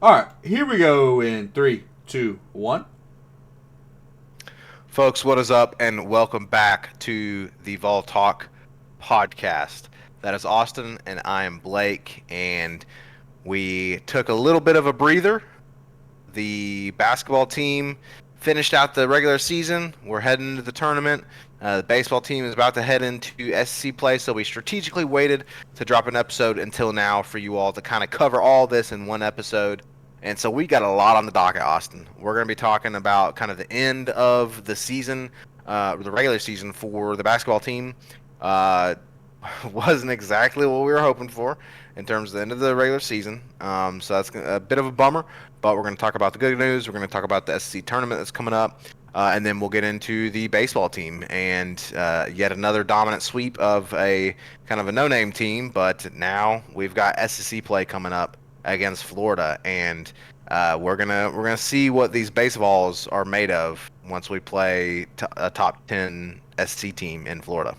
All right, here we go in three, two, one. Folks, what is up, and welcome back to the Vol Talk podcast. That is Austin, and I am Blake, and we took a little bit of a breather. The basketball team finished out the regular season. We're heading into the tournament. The baseball team is about to head into SEC play, so we strategically waited to drop an episode until now for you all to kind of cover all this in one episode. And so we got a lot on the docket, Austin. We're going to be talking about kind of the end of the season, the regular season for the basketball team. Uh, wasn't exactly what we were hoping for in terms of the end of the regular season. So that's a bit of a bummer. But we're going to talk about the good news. We're going to talk about the SEC tournament that's coming up. And then we'll get into the baseball team and yet another dominant sweep of a kind of a no-name team. But now we've got SEC play coming up against Florida, and we're gonna see what these baseballs are made of once we play a top 10 SC team in Florida.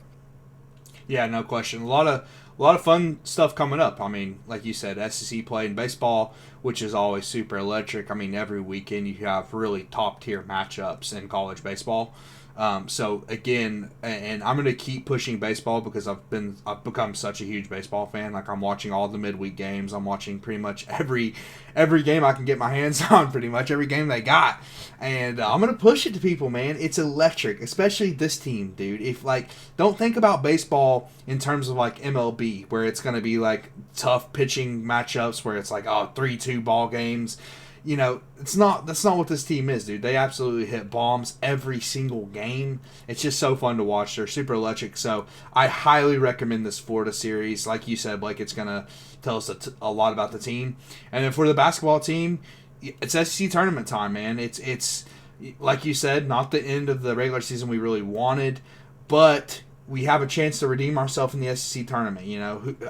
Yeah, no question. A lot of fun stuff coming up. I mean, like you said, SEC play in baseball, which is always super electric. I mean, every weekend you have really top tier matchups in college baseball. So again, and I'm gonna keep pushing baseball because I've become such a huge baseball fan. Like I'm watching all the midweek games. I'm watching pretty much every game I can get my hands on. Pretty much every game they got, and I'm gonna push it to people, man. It's electric, especially this team, dude. If like, don't think about baseball in terms of like MLB, where it's gonna be like tough pitching matchups, where it's like 3-2 ball games. It's not. That's not what this team is, dude. They absolutely hit bombs every single game. It's just so fun to watch. They're super electric. So I highly recommend this Florida series. Like you said, Blake, it's gonna tell us a lot about the team. And then for the basketball team, it's SEC tournament time, man. It's like you said, not the end of the regular season we really wanted, but we have a chance to redeem ourselves in the SEC tournament.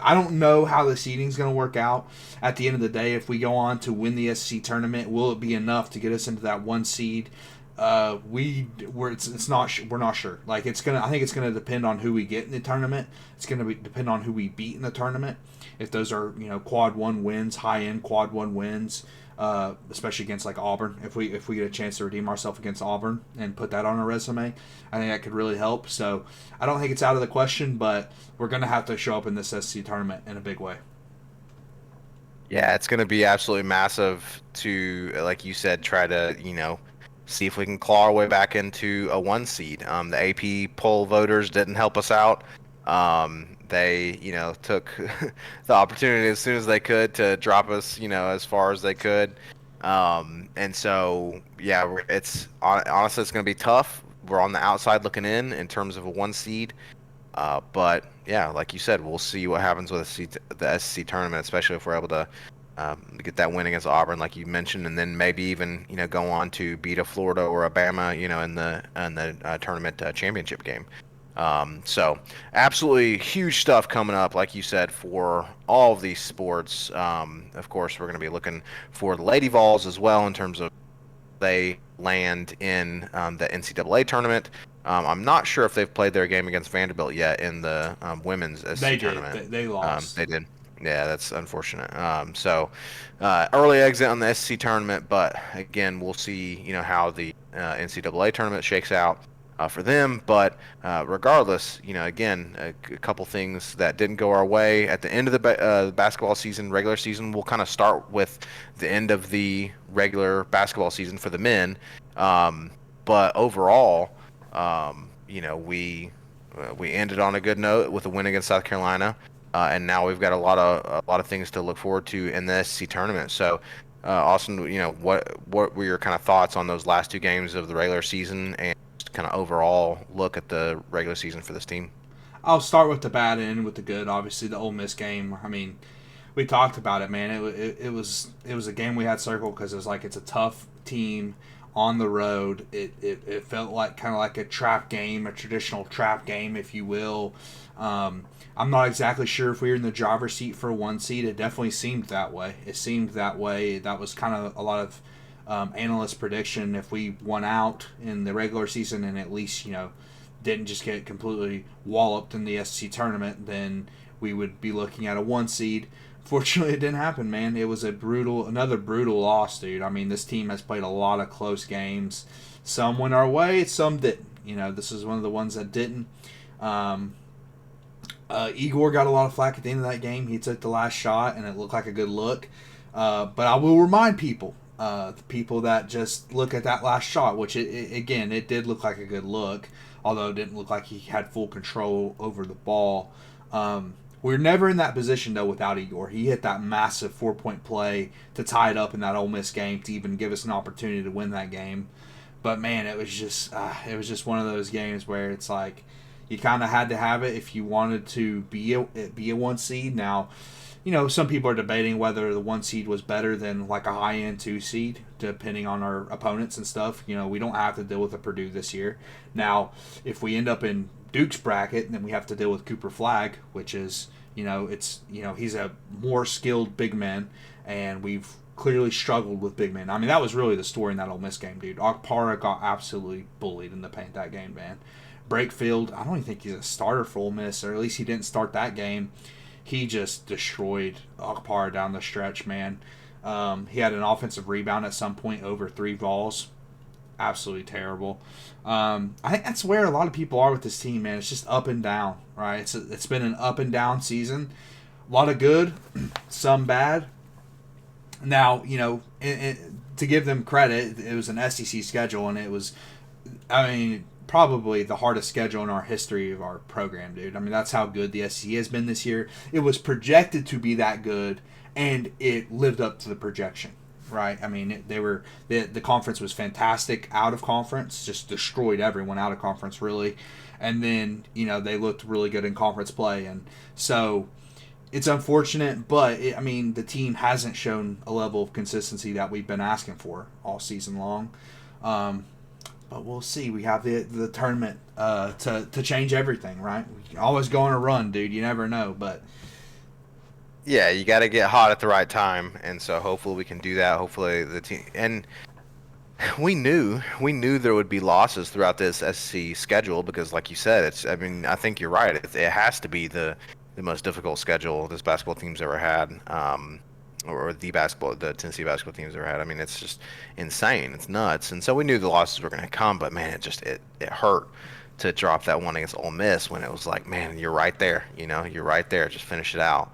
I don't know how the seeding's going to work out at the end of the day. If we go on to win the SEC tournament, will it be enough to get us into that one seed? It's not we're not sure. Like I think it's gonna depend on who we get in the tournament. It's gonna depend on who we beat in the tournament. If those are quad one wins, high end quad one wins, especially against like Auburn. If we get a chance to redeem ourselves against Auburn and put that on our resume, I think that could really help. So I don't think it's out of the question, but we're gonna have to show up in this SC tournament in a big way. Yeah, it's going to be absolutely massive to, like you said, try to, see if we can claw our way back into a one seed. The AP poll voters didn't help us out. They, took the opportunity as soon as they could to drop us, as far as they could. And so, yeah, honestly, it's going to be tough. We're on the outside looking in terms of a one seed. But yeah, like you said, we'll see what happens with the SEC tournament, especially if we're able to get that win against Auburn, like you mentioned, and then maybe even go on to beat a Florida or a Bama, in the tournament championship game. So absolutely huge stuff coming up, like you said, for all of these sports. Of course, we're going to be looking for the Lady Vols as well in terms of they land in the NCAA tournament. I'm not sure if they've played their game against Vanderbilt yet in the women's They SC did. tournament. They lost. They did. Yeah, that's unfortunate. So early exit on the SC tournament, but again, we'll see, how the NCAA tournament shakes out for them. But regardless, again, a couple things that didn't go our way at the end of the basketball season, regular season. We'll kind of start with the end of the regular basketball season for the men. But overall, we ended on a good note with a win against South Carolina. And now we've got a lot of things to look forward to in the SEC tournament. So, Austin, what were your kind of thoughts on those last two games of the regular season and just kind of overall look at the regular season for this team? I'll start with the bad end with the good. Obviously, the Ole Miss game. I mean, we talked about it, man. It was a game we had circled because it was like it's a tough team on the road. It felt like kind of like a trap game, a traditional trap game, if you will. I'm not exactly sure if we were in the driver's seat for one seat. It definitely seemed that way. It seemed that way. That was kind of a lot of analyst prediction. If we won out in the regular season and at least didn't just get completely walloped in the SEC tournament, then we would be looking at a one seed. Fortunately, it didn't happen, man. It was another brutal loss, dude. I mean, this team has played a lot of close games. Some went our way, some didn't. This is one of the ones that didn't. Um, Igor got a lot of flack at the end of that game. He took the last shot, and it looked like a good look. But I will remind people, the people that just look at that last shot, which again, it did look like a good look, although it didn't look like he had full control over the ball. We're never in that position though without Igor. He hit that massive 4-point play to tie it up in that Ole Miss game to even give us an opportunity to win that game. But man, it was just one of those games where it's like you kind of had to have it if you wanted to be a 1 seed. Now, some people are debating whether the 1 seed was better than like a high end 2 seed, depending on our opponents and stuff. We don't have to deal with a Purdue this year. Now, if we end up in Duke's bracket, then we have to deal with Cooper Flagg, which is he's a more skilled big man, and we've clearly struggled with big men. I mean, that was really the story in that Ole Miss game, dude. Okpara got absolutely bullied in the paint that game, man. Brakefield, I don't even think he's a starter for Ole Miss, or at least he didn't start that game. He just destroyed Okpara down the stretch, man. He had an offensive rebound at some point over 3 Vols. Absolutely terrible. I think that's where a lot of people are with this team, man. It's just up and down, right? It's been an up and down season. A lot of good, some bad. Now, to give them credit, it was an SEC schedule, and it was, I mean, probably the hardest schedule in our history of our program, dude. I mean, that's how good the SEC has been this year. It was projected to be that good, and it lived up to the projection, right? I mean, the conference was fantastic out of conference, just destroyed everyone out of conference, really. And then, they looked really good in conference play, and so it's unfortunate, but the team hasn't shown a level of consistency that we've been asking for all season long. But we'll see. We have the tournament to change everything, right? We can always go on a run, dude. You never know, but Yeah, you got to get hot at the right time, and so hopefully we can do that. Hopefully the team, and we knew there would be losses throughout this SC schedule because, like you said, I think you're right. It has to be the most difficult schedule this basketball team's ever had, or the Tennessee basketball team's ever had. I mean, it's just insane. It's nuts. And so we knew the losses were going to come, but man, it hurt to drop that one against Ole Miss when it was like, man, you're right there. You're right there. Just finish it out.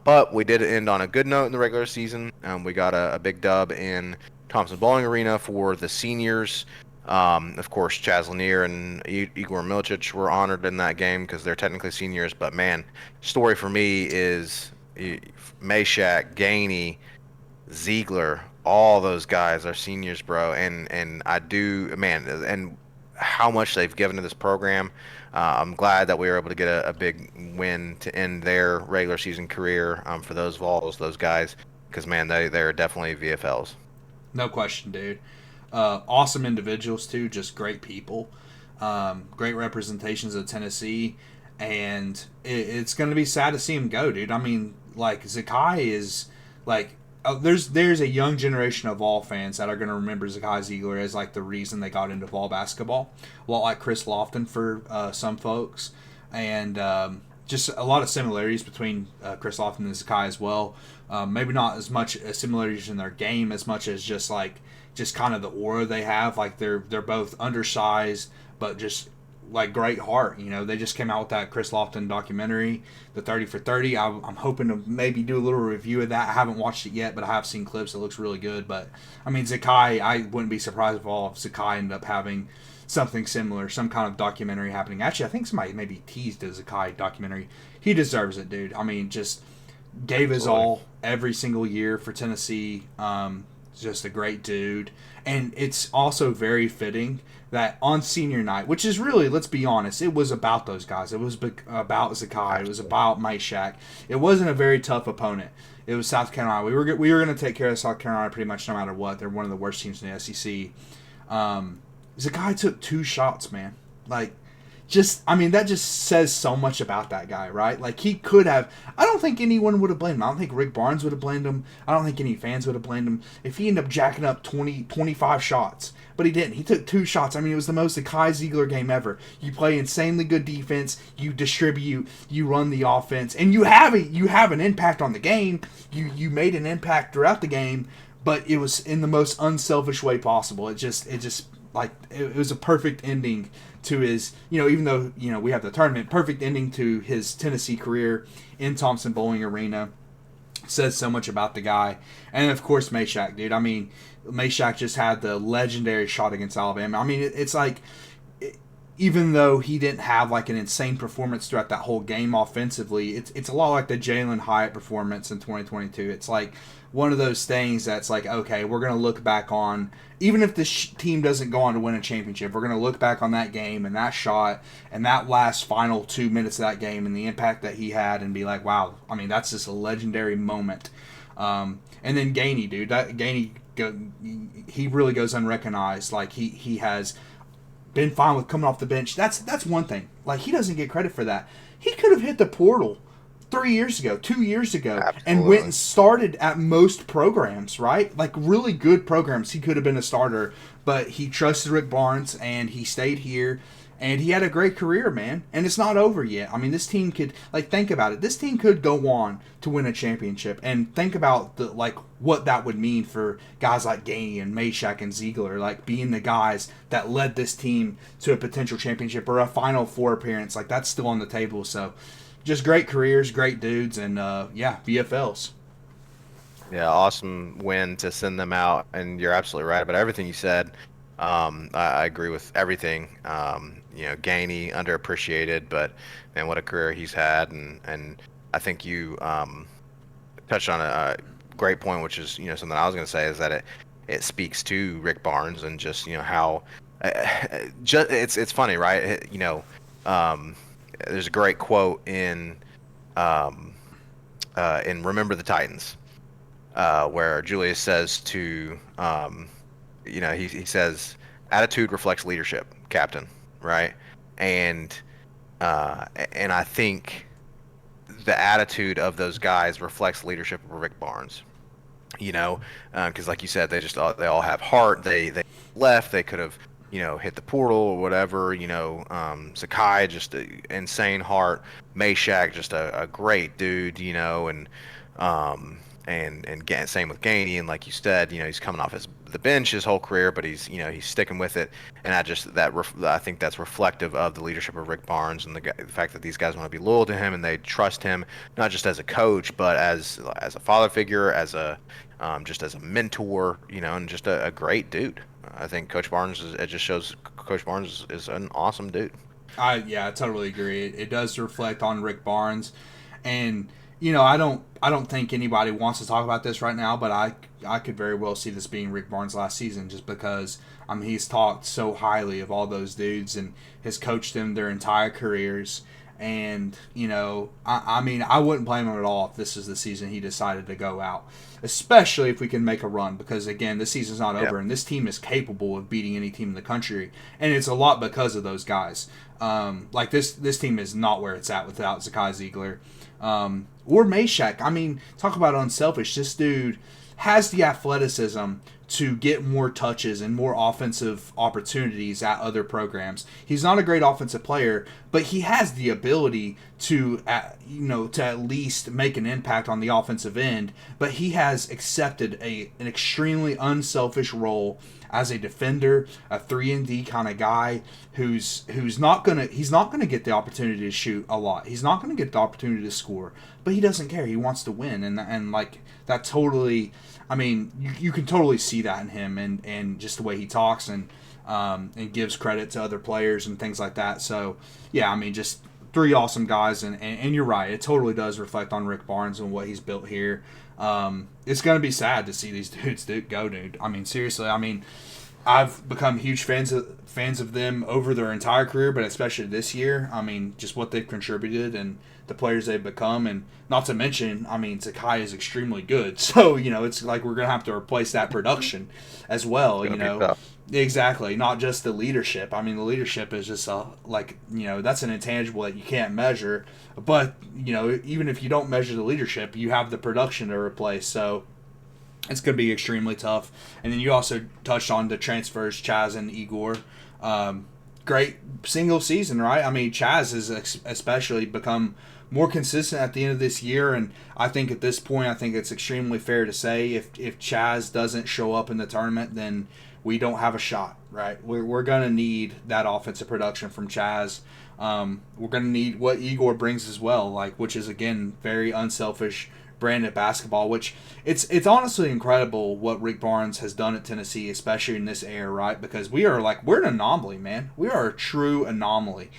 But we did end on a good note in the regular season. We got a big dub in Thompson Bowling Arena for the seniors. Of course, Chaz Lanier and Igor Milicic were honored in that game because they're technically seniors. But man, story for me is Meshack, Gainey, Ziegler, all those guys are seniors, bro. And I do, man, and how much they've given to this program. I'm glad that we were able to get a big win to end their regular season career for those Vols, those guys, because man, they're definitely VFLs. no question, dude. Awesome individuals too, just great people, great representations of Tennessee, and it's going to be sad to see him go, dude. I mean, like Zakai is like there's a young generation of Vol fans that are going to remember Zakai Ziegler as like the reason they got into Vol basketball, a lot like Chris Lofton for some folks, and just a lot of similarities between Chris Lofton and Zakai as well. Maybe not as much similarities in their game as much as just kind of the aura they have. Like they're both undersized, but just like great heart. They just came out with that Chris Lofton documentary, the 30 for 30. I'm hoping to maybe do a little review of that. I haven't watched it yet, but I have seen clips. It looks really good. But I mean, Zakai, I wouldn't be surprised if all of Zakai ended up having something similar, some kind of documentary happening. Actually, I think somebody maybe teased a Zakai documentary. He deserves it, dude. I mean, just gave his all every single year for Tennessee. Just a great dude. And it's also very fitting that on senior night, which is really, let's be honest, it was about those guys. It was about Zakai. It was about Meshack. It wasn't a very tough opponent. It was South Carolina. We were going to take care of South Carolina pretty much no matter what. They're one of the worst teams in the SEC. Zakai took 2 shots, man. Like, just, I mean, that just says so much about that guy, right? Like, he could have, I don't think anyone would have blamed him. I don't think Rick Barnes would have blamed him. I don't think any fans would have blamed him if he ended up jacking up 25 shots. But he didn't. He took 2 shots. I mean, it was the most Kai Ziegler game ever. You play insanely good defense, you distribute, you run the offense, and you have an impact on the game. You made an impact throughout the game, but it was in the most unselfish way possible. It was a perfect ending to his, even though, we have the tournament, perfect ending to his Tennessee career in Thompson Bowling Arena. Says so much about the guy. And of course, Meshack, dude. I mean, Meshack just had the legendary shot against Alabama. I mean, it's like, even though he didn't have like an insane performance throughout that whole game offensively, it's a lot like the Jalen Hyatt performance in 2022. It's like one of those things that's like, okay, we're going to look back on, even if this team doesn't go on to win a championship, we're going to look back on that game and that shot and that last final 2 minutes of that game and the impact that he had and be like, wow, I mean, that's just a legendary moment. And then Gainey, dude, he really goes unrecognized. Like, he has been fine with coming off the bench. That's one thing. Like, he doesn't get credit for that. He could have hit the portal 3 years ago, 2 years ago, Absolutely. and went and started at most programs, right? Like, really good programs. He could have been a starter, but he trusted Rick Barnes, and he stayed here, and he had a great career, man. And it's not over yet. I mean, this team could, like, think about it. This team could go on to win a championship, and think about what that would mean for guys like Gainey and Meshack and Ziegler, like, being the guys that led this team to a potential championship or a Final Four appearance. Like, that's still on the table, so just great careers, great dudes, and VFLs. Yeah, awesome win to send them out, and you're absolutely right about everything you said. I agree with everything. Gainey, underappreciated, but man, what a career he's had, and I think you touched on a great point, which is something I was going to say is that it speaks to Rick Barnes and just how it's funny, right? There's a great quote in Remember the Titans, where Julius says to, he says, attitude reflects leadership, Captain, right? And I think the attitude of those guys reflects leadership of Rick Barnes. Because like you said, they all have heart. They left. They could have hit the portal or whatever. Sakai, just an insane heart. Meshack, just a great dude. And same with Gainey, and like you said, he's coming off the bench his whole career, but he's sticking with it, and I think that's reflective of the leadership of Rick Barnes and the fact that these guys want to be loyal to him and they trust him not just as a coach but as a father figure, as a just as a mentor, and just a great dude. I think it just shows Coach Barnes is an awesome dude. I totally agree. It does reflect on Rick Barnes, and I don't think anybody wants to talk about this right now, but I could very well see this being Rick Barnes' last season, just because he's talked so highly of all those dudes and has coached them their entire careers. And I wouldn't blame him at all if this is the season he decided to go out, especially if we can make a run, because again, this season's not over, and this team is capable of beating any team in the country, and it's a lot because of those guys. Like this team is not where it's at without Zakai Ziegler. Or Meshack. Talk about unselfish. This dude has the athleticism to get more touches and more offensive opportunities at other programs. He's not a great offensive player, but he has the ability to at least make an impact on the offensive end. But he has accepted an extremely unselfish role as a defender, a 3-and-D kind of guy who's not gonna get the opportunity to shoot a lot. He's not gonna get the opportunity to score, but he doesn't care. He wants to win, and like that totally. You can totally see that in him, and just the way he talks and gives credit to other players and things like that. So yeah, just 3 awesome guys, and you're right. It totally does reflect on Rick Barnes and what he's built here. It's gonna be sad to see these dudes go, dude. Seriously. I've become huge fans of them over their entire career, but especially this year. I mean, just what they've contributed and the players they've become, and not to mention, I mean, Sakai is extremely good. So it's like we're gonna have to replace that production as well. It's gonna be tough. Exactly, not just the leadership. I mean, the leadership is just that's an intangible that you can't measure. But even if you don't measure the leadership, you have the production to replace. So it's going to be extremely tough. And then you also touched on the transfers, Chaz and Igor. Great single season, right? I mean, Chaz has especially become more consistent at the end of this year, and I think at this point, I think it's extremely fair to say if Chaz doesn't show up in the tournament, then we don't have a shot, right? We're going to need that offensive production from Chaz. We're going to need what Igor brings as well, which is, again, very unselfish brand of basketball, which it's honestly incredible what Rick Barnes has done at Tennessee, especially in this era, right? Because we're an anomaly, man. We are a true anomaly.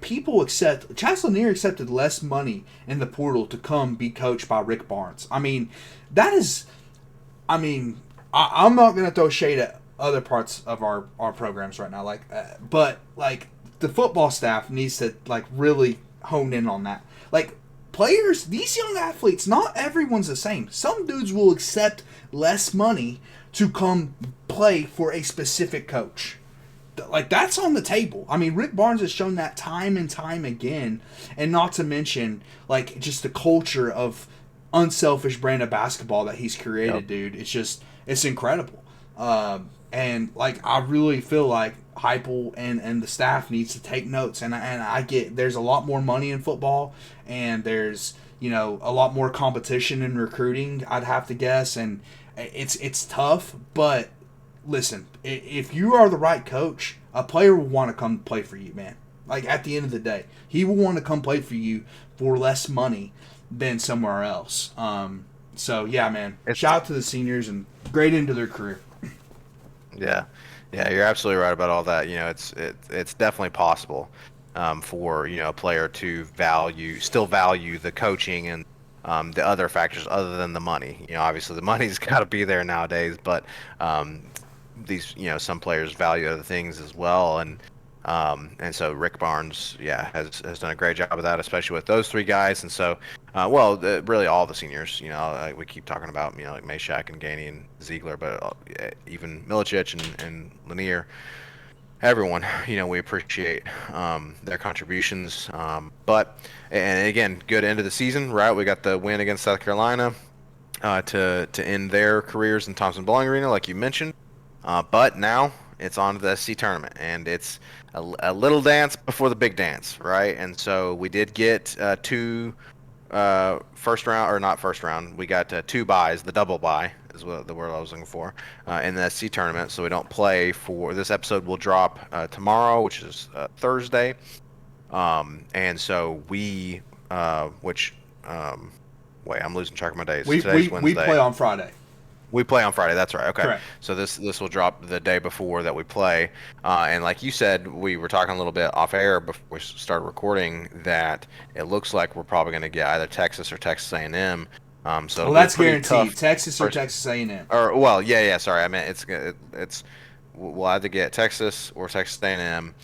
People accept Chaz Lanier accepted less money in the portal to come be coached by Rick Barnes. I mean, that is, I'm not gonna throw shade at other parts of our programs right now, but the football staff needs to really hone in on that. Players, these young athletes, not everyone's the same. Some dudes will accept less money to come play for a specific coach. That's on the table. I mean, Rick Barnes has shown that time and time again, and not to mention just the culture of unselfish brand of basketball that he's created, yep. Dude. It's incredible. And I really feel like Heupel and the staff needs to take notes. And I get there's a lot more money in football, and there's a lot more competition in recruiting, I'd have to guess, and it's tough. But listen, if you are the right coach, a player will want to come play for you, man. At the end of the day, he will want to come play for you for less money than somewhere else. So yeah, man. Shout out to the seniors and great end to their career. Yeah, you're absolutely right about all that. It's definitely possible for a player to still value the coaching and the other factors other than the money. Obviously the money's got to be there nowadays, but these some players value other things as well, and so Rick Barnes has done a great job of that, especially with those three guys. And so really all the seniors, we keep talking about Meshack and Gainey and Ziegler, but even Milicic and Lanier, everyone, we appreciate their contributions. But again, good end of the season, right? We got the win against South Carolina to end their careers in Thompson Bowling Arena, like you mentioned. But now it's on to the SEC tournament, and it's a little dance before the big dance, right? And so we did get two first round, or not first round. We got two buys. The double buy is what the word I was looking for in the SEC tournament. So we don't play for this episode. Will drop tomorrow, which is Thursday. And so wait, I'm losing track of my days. Today's Wednesday. We play on Friday. We play on Friday. That's right. Okay. Correct. So this will drop the day before that we play. And like you said, we were talking a little bit off air before we started recording that it looks like we're probably going to get either Texas or Texas A&M. So that's guaranteed. Texas or Texas A&M. Or sorry, I meant it's we'll either get Texas or Texas A&M.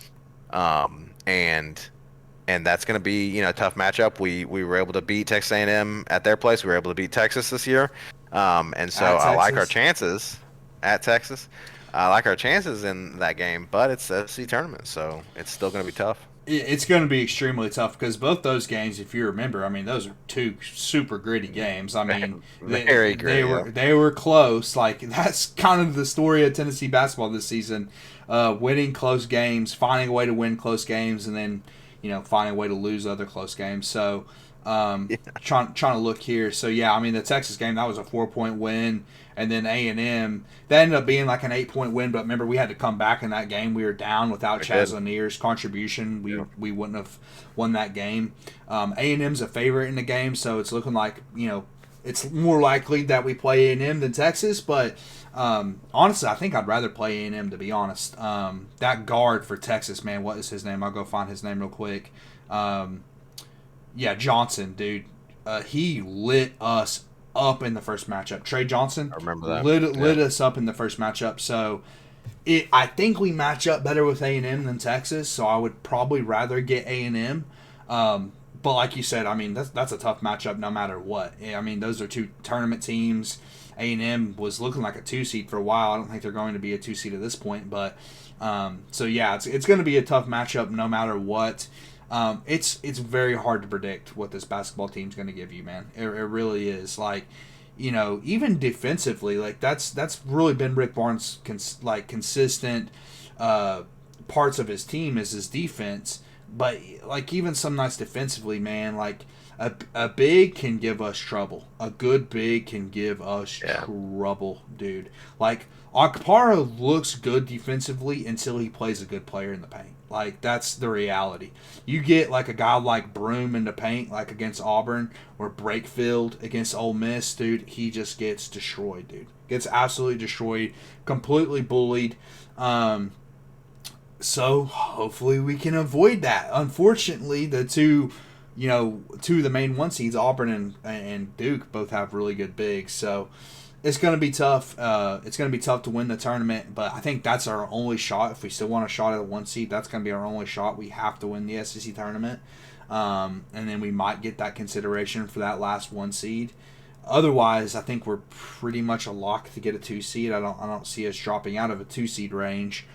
And that's going to be a tough matchup. We were able to beat Texas A&M at their place. We were able to beat Texas this year. And so I like our chances at Texas. I like our chances in that game, but it's a SEC tournament, so it's still going to be tough. It's going to be extremely tough because both those games, if you remember, those are two super gritty games. Very gritty. They were close. That's kind of the story of Tennessee basketball this season: winning close games, finding a way to win close games, and then finding a way to lose other close games. So. Trying to look here. So the Texas game, that was a 4-point win, and then A&M that ended up being an 8-point win. But remember, we had to come back in that game. We were down without Chaz Lanier's contribution. We wouldn't have won that game. A&M's a favorite in the game, so it's looking like it's more likely that we play A&M than Texas. But honestly, I think I'd rather play A&M, to be honest. That guard for Texas, man, what is his name? I'll go find his name real quick. Johnson, dude. He lit us up in the first matchup. Trey Johnson I remember that. lit us up in the first matchup. So I think we match up better with A&M than Texas, so I would probably rather get A&M. But like you said, I mean that's a tough matchup no matter what. I mean those are two tournament teams. A&M was looking like a 2 seed for a while. I don't think they're going to be a 2 seed at this point, but so yeah, it's going to be a tough matchup no matter what. It's very hard to predict what this basketball team's going to give you, man. It really is. Like, even defensively, like that's really been Rick Barnes' consistent parts of his team is his defense. But like even some nights defensively, man, like a big can give us trouble. A good big can give us trouble, dude. Like Akpara looks good defensively until he plays a good player in the paint. Like that's the reality. You get like a guy like Broom in the paint, like against Auburn or Brakefield against Ole Miss, dude. He just gets destroyed, dude. Gets absolutely destroyed, completely bullied. So hopefully we can avoid that. Unfortunately, the two of the main 1 seeds, Auburn and Duke, both have really good bigs. So it's going to be tough. It's going to be tough to win the tournament, but I think that's our only shot. If we still want a shot at a 1 seed, that's going to be our only shot. We have to win the SEC tournament, and then we might get that consideration for that last 1 seed. Otherwise, I think we're pretty much a lock to get a 2 seed. I don't see us dropping out of a 2 seed range.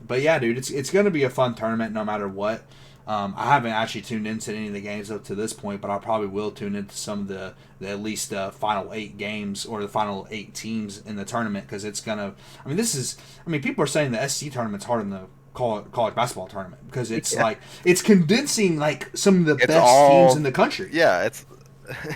But yeah, dude, it's going to be a fun tournament no matter what. I haven't actually tuned into any of the games up to this point, but I probably will tune into some of the at least final 8 games or the final 8 teams in the tournament because it's gonna. I mean, people are saying the SC tournament's harder than the college basketball tournament because it's like it's condensing like some of the best teams in the country. Yeah,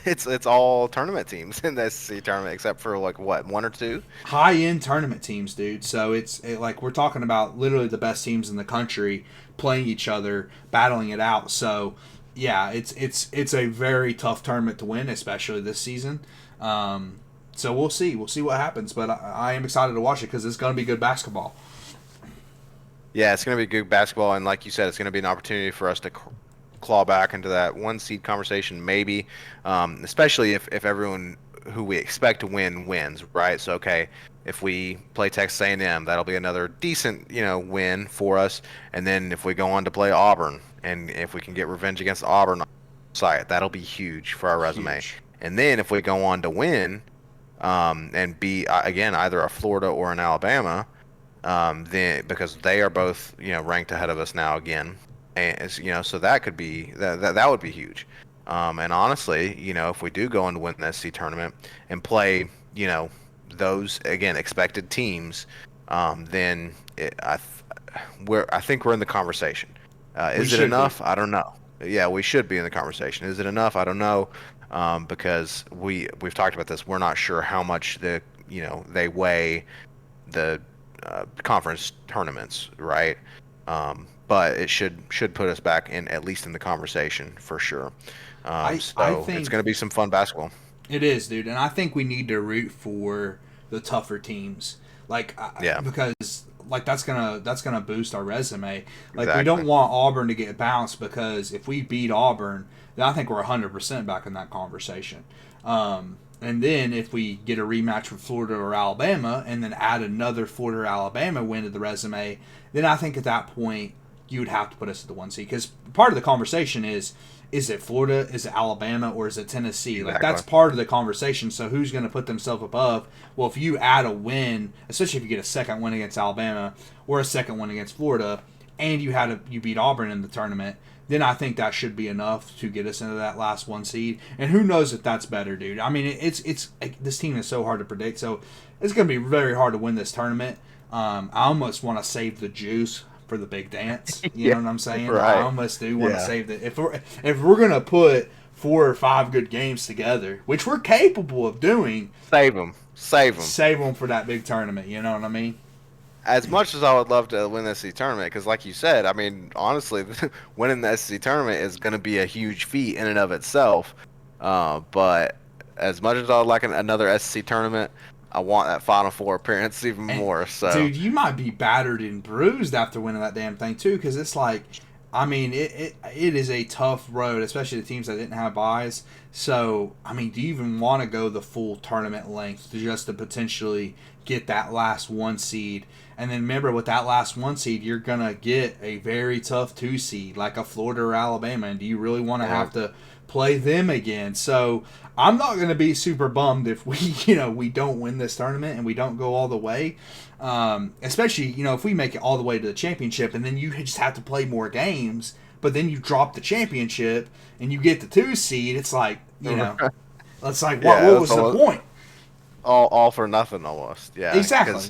it's all tournament teams in the SEC tournament except for like what, 1 or 2 high end tournament teams, dude. So like we're talking about literally the best teams in the country playing each other, battling it out. So yeah, it's a very tough tournament to win, especially this season. So we'll see what happens, but I am excited to watch it because it's going to be good basketball. Yeah, it's going to be good basketball, and like you said, it's going to be an opportunity for us to claw back into that 1 seed conversation, maybe, especially if everyone who we expect to win wins, right? So, okay, if we play Texas A&M, that'll be another decent, win for us. And then if we go on to play Auburn, and if we can get revenge against Auburn site, that'll be huge for our resume. Huge. And then if we go on to win, and be again either a Florida or an Alabama, then because they are both ranked ahead of us now again, and so that could be that would be huge. And honestly, if we do go on to win the SC tournament and play, those again expected teams, then I think we're in the conversation. Is it enough? I don't know. Yeah, we should be in the conversation. Is it enough? I don't know, because we've talked about this. We're not sure how much they weigh the conference tournaments, right? But it should put us back in at least in the conversation for sure. I think it's going to be some fun basketball. It is, dude, and I think we need to root for the tougher teams, because like that's gonna boost our resume. Like we don't want Auburn to get bounced because if we beat Auburn, then I think we're 100% back in that conversation. And then if we get a rematch with Florida or Alabama, and then add another Florida or Alabama win to the resume, then I think at that point you would have to put us at the 1 seed because part of the conversation is it Florida, is it Alabama, or is it Tennessee? Exactly. Like that's part of the conversation. So who's going to put themselves above? Well, if you add a win, especially if you get a second win against Alabama or a second win against Florida, and you beat Auburn in the tournament, then I think that should be enough to get us into that last 1 seed. And who knows if that's better, dude? I mean, it's this team is so hard to predict. So it's going to be very hard to win this tournament. I almost want to save the juice for the big dance. You know what I'm saying? Right. I almost do want to save it. If we're gonna put 4 or 5 good games together, which we're capable of doing, save them for that big tournament. You know what I mean? As much as I would love to win the SEC tournament, because like you said, I mean, honestly, winning the SEC tournament is going to be a huge feat in and of itself. But as much as I would like another SEC tournament, I want that Final Four appearance even more. So, dude, you might be battered and bruised after winning that damn thing too, because it's like I mean, it is a tough road, especially the teams that didn't have buys. So, I mean, do you even want to go the full tournament length just to potentially get that last one seed? And then remember, with that last one seed, you're going to get a very tough two seed, like a Florida or Alabama. And do you really want to have to play them again? So, I'm not going to be super bummed if we, we don't win this tournament and we don't go all the way. Especially, if we make it all the way to the championship and then you just have to play more games, but then you drop the championship and you get the two seed, it's like, it's like, what was the point? All for nothing almost. Yeah, exactly.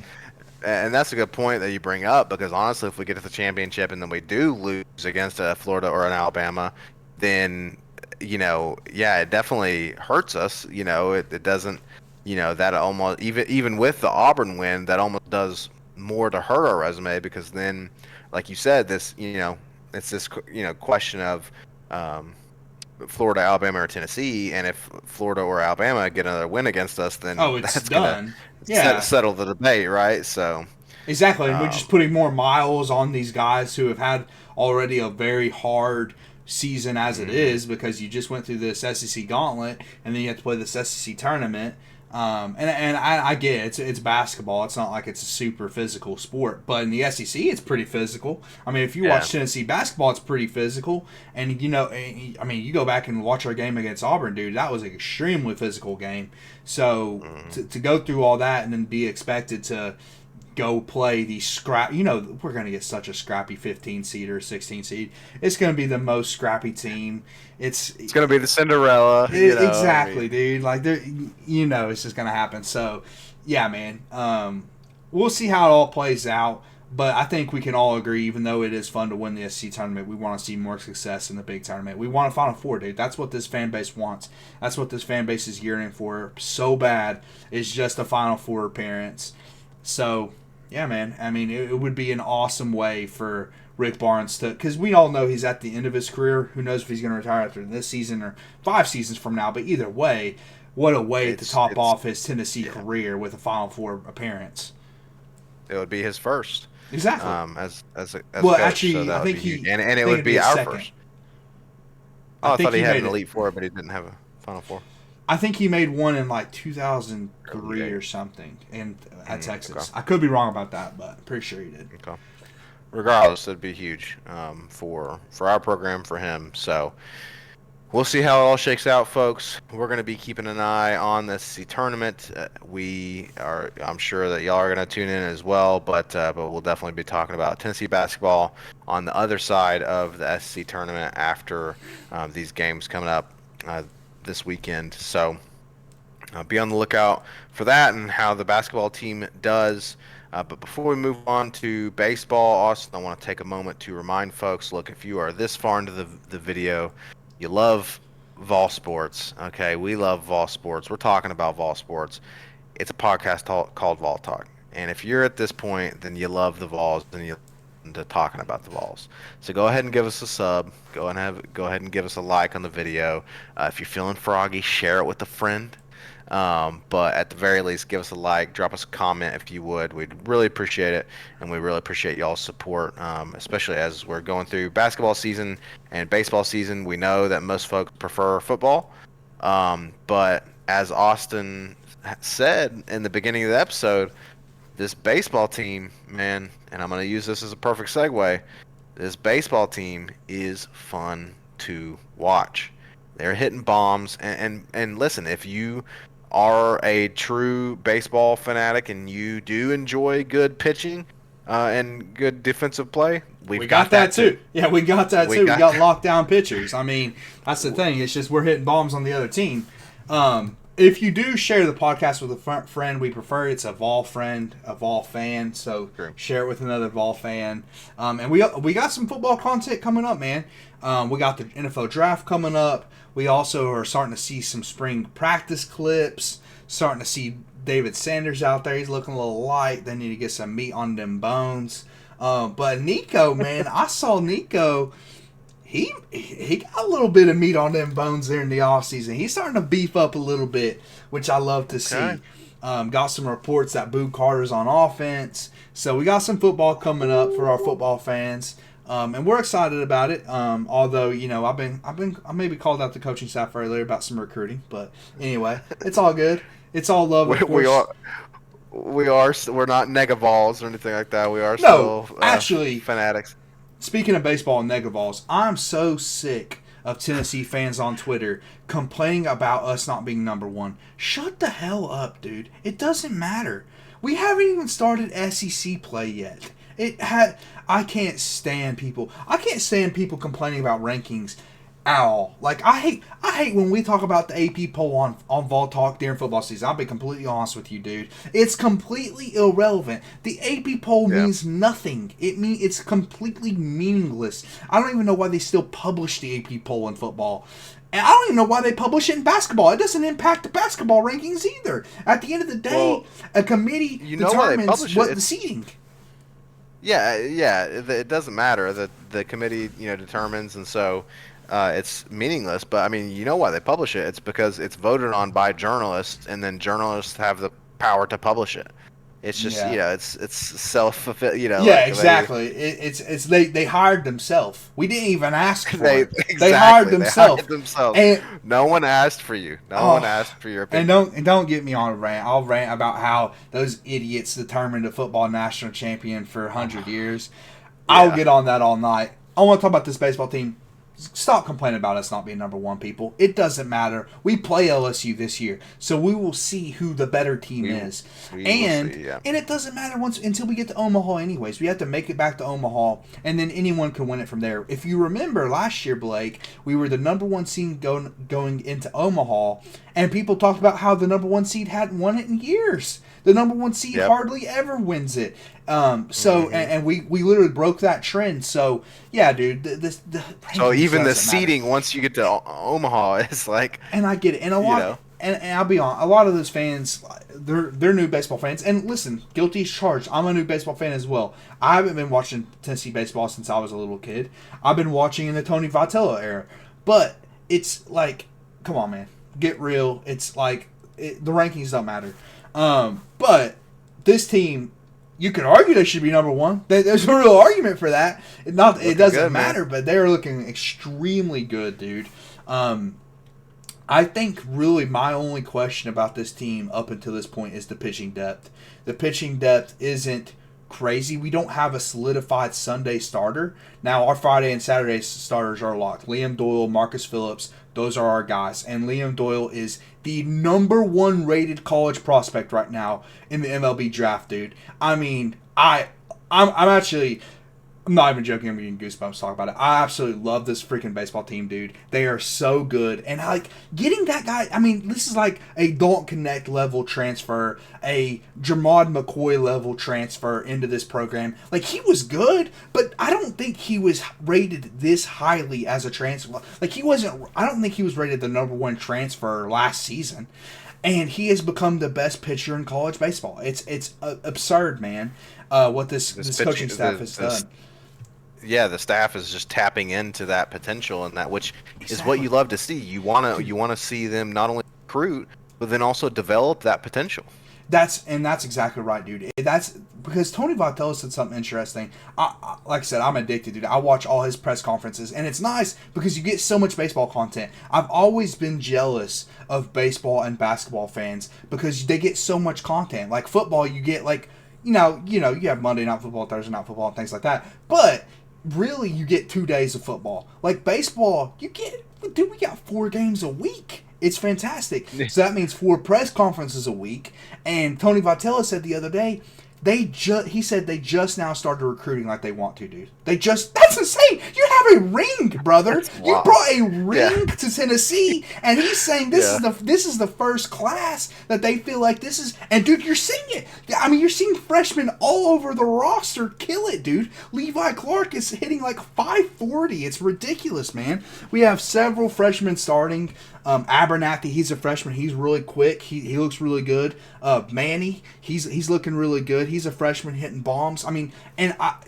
And that's a good point that you bring up, because honestly, if we get to the championship and then we do lose against a Florida or an Alabama, then, it definitely hurts us. It doesn't, that almost, even with the Auburn win, that almost does more to hurt our resume, because then, like you said, this, it's this, question of Florida, Alabama, or Tennessee, and if Florida or Alabama get another win against us, then it's that's done. Settle the debate, right? So exactly, and we're just putting more miles on these guys who have had already a very hard season as it is, because you just went through this SEC gauntlet and then you have to play this SEC tournament. And I get it. It's basketball. It's not like it's a super physical sport. But in the SEC, it's pretty physical. I mean, if you watch Tennessee basketball, it's pretty physical. And, you go back and watch our game against Auburn, dude, that was an extremely physical game. So to go through all that and then be expected to go play the scrap, we're going to get such a scrappy 15 seed or 16 seed. It's going to be the most scrappy team. It's going to be the Cinderella. Exactly, dude. Like, it's just going to happen. So, yeah, man. We'll see how it all plays out. But I think we can all agree, even though it is fun to win the SEC tournament, we want to see more success in the big tournament. We want a Final Four, dude. That's what this fan base wants. That's what this fan base is yearning for so bad, is just a Final Four appearance. So, yeah, man. I mean, it would be an awesome way for Rick Barnes to, because we all know he's at the end of his career. Who knows if he's going to retire after this season or 5 seasons from now? But either way, what a way to top off his Tennessee career with a Final Four appearance. It would be his first. Exactly. As coach, actually, so I think he and it would be our second. first. I thought he had an Elite Four, but he didn't have a Final Four. I think he made one in like 2003 or something at Texas. Okay. I could be wrong about that, but I'm pretty sure he did. Okay. Regardless, it'd be huge for our program, for him. So we'll see how it all shakes out, folks. We're going to be keeping an eye on the SEC tournament. I'm sure that y'all are going to tune in as well, but we'll definitely be talking about Tennessee basketball on the other side of the SEC tournament after these games coming up this weekend. So be on the lookout for that and how the basketball team does. But before we move on to baseball, Austin, I want to take a moment to remind folks, look, if you are this far into the video, you love Vol Sports, okay? We love Vol Sports. We're talking about Vol Sports. It's a podcast called Vol Talk. And if you're at this point, then you love the Vols and you to talking about the Vols. So go ahead and give us a sub. Go ahead and give us a like on the video. If you're feeling froggy, share it with a friend. But at the very least, give us a like, drop us a comment if you would. We'd really appreciate it, and we really appreciate y'all's support, especially as we're going through basketball season and baseball season. We know that most folks prefer football, but as Austin said in the beginning of the episode, this baseball team, man, and I'm going to use this as a perfect segue, this baseball team is fun to watch. They're hitting bombs, and listen, if you are a true baseball fanatic and you do enjoy good pitching and good defensive play, we got that too. Yeah, we got that too. We got lockdown pitchers. I mean, that's the thing. It's just we're hitting bombs on the other team. If you do share the podcast with a friend, we prefer it's a Vol friend, a Vol fan. So share it with another Vol fan. And we got some football content coming up, man. We got the NFL draft coming up. We also are starting to see some spring practice clips. Starting to see David Sanders out there. He's looking a little light. They need to get some meat on them bones. But Nico, man, I saw Nico. He got a little bit of meat on them bones there in the offseason. He's starting to beef up a little bit, which I love to see. Got some reports that Boo Carter's on offense. So we got some football coming up for our football fans. And we're excited about it. Although I maybe called out the coaching staff earlier about some recruiting, but anyway, it's all good. It's all love, We, of we course. are we're not nega Vols or anything like that. We are No, still actually, fanatics. speaking of baseball and Negavols, I'm so sick of Tennessee fans on Twitter complaining about us not being number one. Shut the hell up, dude. It doesn't matter. We haven't even started SEC play yet. I can't stand people. I can't stand people complaining about rankings at all. Like I hate when we talk about the AP poll on Vol Talk during football season. I'll be completely honest with you, dude. It's completely irrelevant. The AP poll Yeah. means nothing. It's completely meaningless. I don't even know why they still publish the AP poll in football. And I don't even know why they publish it in basketball. It doesn't impact the basketball rankings either. At the end of the day, Well, a committee you know why they determines publish it? what the seeding. Yeah. It doesn't matter. The committee, determines, and so it's meaningless. But I mean, you know why they publish it? It's because it's voted on by journalists, and then journalists have the power to publish it. It's just, Yeah. it's self fulfill. Yeah, Like exactly. It's they hired themselves. We didn't even ask for they it. They hired exactly they themselves. hired themselves. And No one asked for you. No one oh, asked for your and opinion. don't get me on a rant. I'll rant about how those idiots determined a football national champion for 100 years. I'll Yeah. get on that all night. I want to talk about this baseball team. Stop complaining about us not being number one, people. It doesn't matter. We play LSU this year, so we will see who the better team We is. we will And see. Yeah. and it doesn't matter once until we get to Omaha anyways. We have to make it back to Omaha, and then anyone can win it from there. If you remember last year, Blake, we were the number one seed going into Omaha, and people talked about how the number one seed hadn't won it in years. The number one seed Yep. hardly ever wins it. Mhm. And we literally broke that trend. So yeah, dude, the So rankings even the doesn't matter. seating once you get to Omaha is like, And I get it. And a you lot, know, and I'll be honest, a lot of those fans, they're new baseball fans. And listen, guilty as charged. I'm a new baseball fan as well. I haven't been watching Tennessee baseball since I was a little kid. I've been watching in the Tony Vitello era. But it's like, come on, man, get real. It's like the rankings don't matter. But this team, you could argue they should be number one. There's a real argument for that. It looking doesn't good, matter, man. but they're looking extremely good, dude. I think really my only question about this team up until this point is the pitching depth. The pitching depth isn't crazy. We don't have a solidified Sunday starter. Now, our Friday and Saturday starters are locked. Liam Doyle, Marcus Phillips, those are our guys. And Liam Doyle is the number one rated college prospect right now in the MLB draft, dude. I mean, I'm actually, I'm not even joking. I'm getting goosebumps talking about it. I absolutely love this freaking baseball team, dude. They are so good. And, like, getting that guy, I mean, this is like a Dalton Connect level transfer, a Jermod McCoy level transfer into this program. Like, he was good, but I don't think he was rated this highly as a transfer. Like, I don't think he was rated the number one transfer last season. And he has become the best pitcher in college baseball. It's absurd, man, what this coaching staff has done. Yeah, the staff is just tapping into that potential, and that which is what Exactly. you love to see. You wanna see them not only recruit but then also develop that potential. That's exactly right, dude. That's because Tony Vitello said something interesting. Like I said, I'm addicted, dude. I watch all his press conferences, and it's nice because you get so much baseball content. I've always been jealous of baseball and basketball fans because they get so much content. Like football, you get like you have Monday night football, Thursday night football, and things like that. But really, you get 2 days of football. Like baseball, dude, we got 4 games a week. It's fantastic. So that means 4 press conferences a week. And Tony Vitello said the other day, he said they just now started recruiting like they want to, dude. That's insane. You have a ring, brother. That's You wild. brought a Yeah, ring to Tennessee, and he's saying yeah. this is the first class that they feel like this is. And dude, you're seeing it. I mean, you're seeing freshmen all over the roster kill it, dude. Levi Clark is hitting like 540. It's ridiculous, man. We have several freshmen starting. Abernathy, he's a freshman. He's really quick. He looks really good. Manny, he's looking really good. He's a freshman hitting bombs. I mean,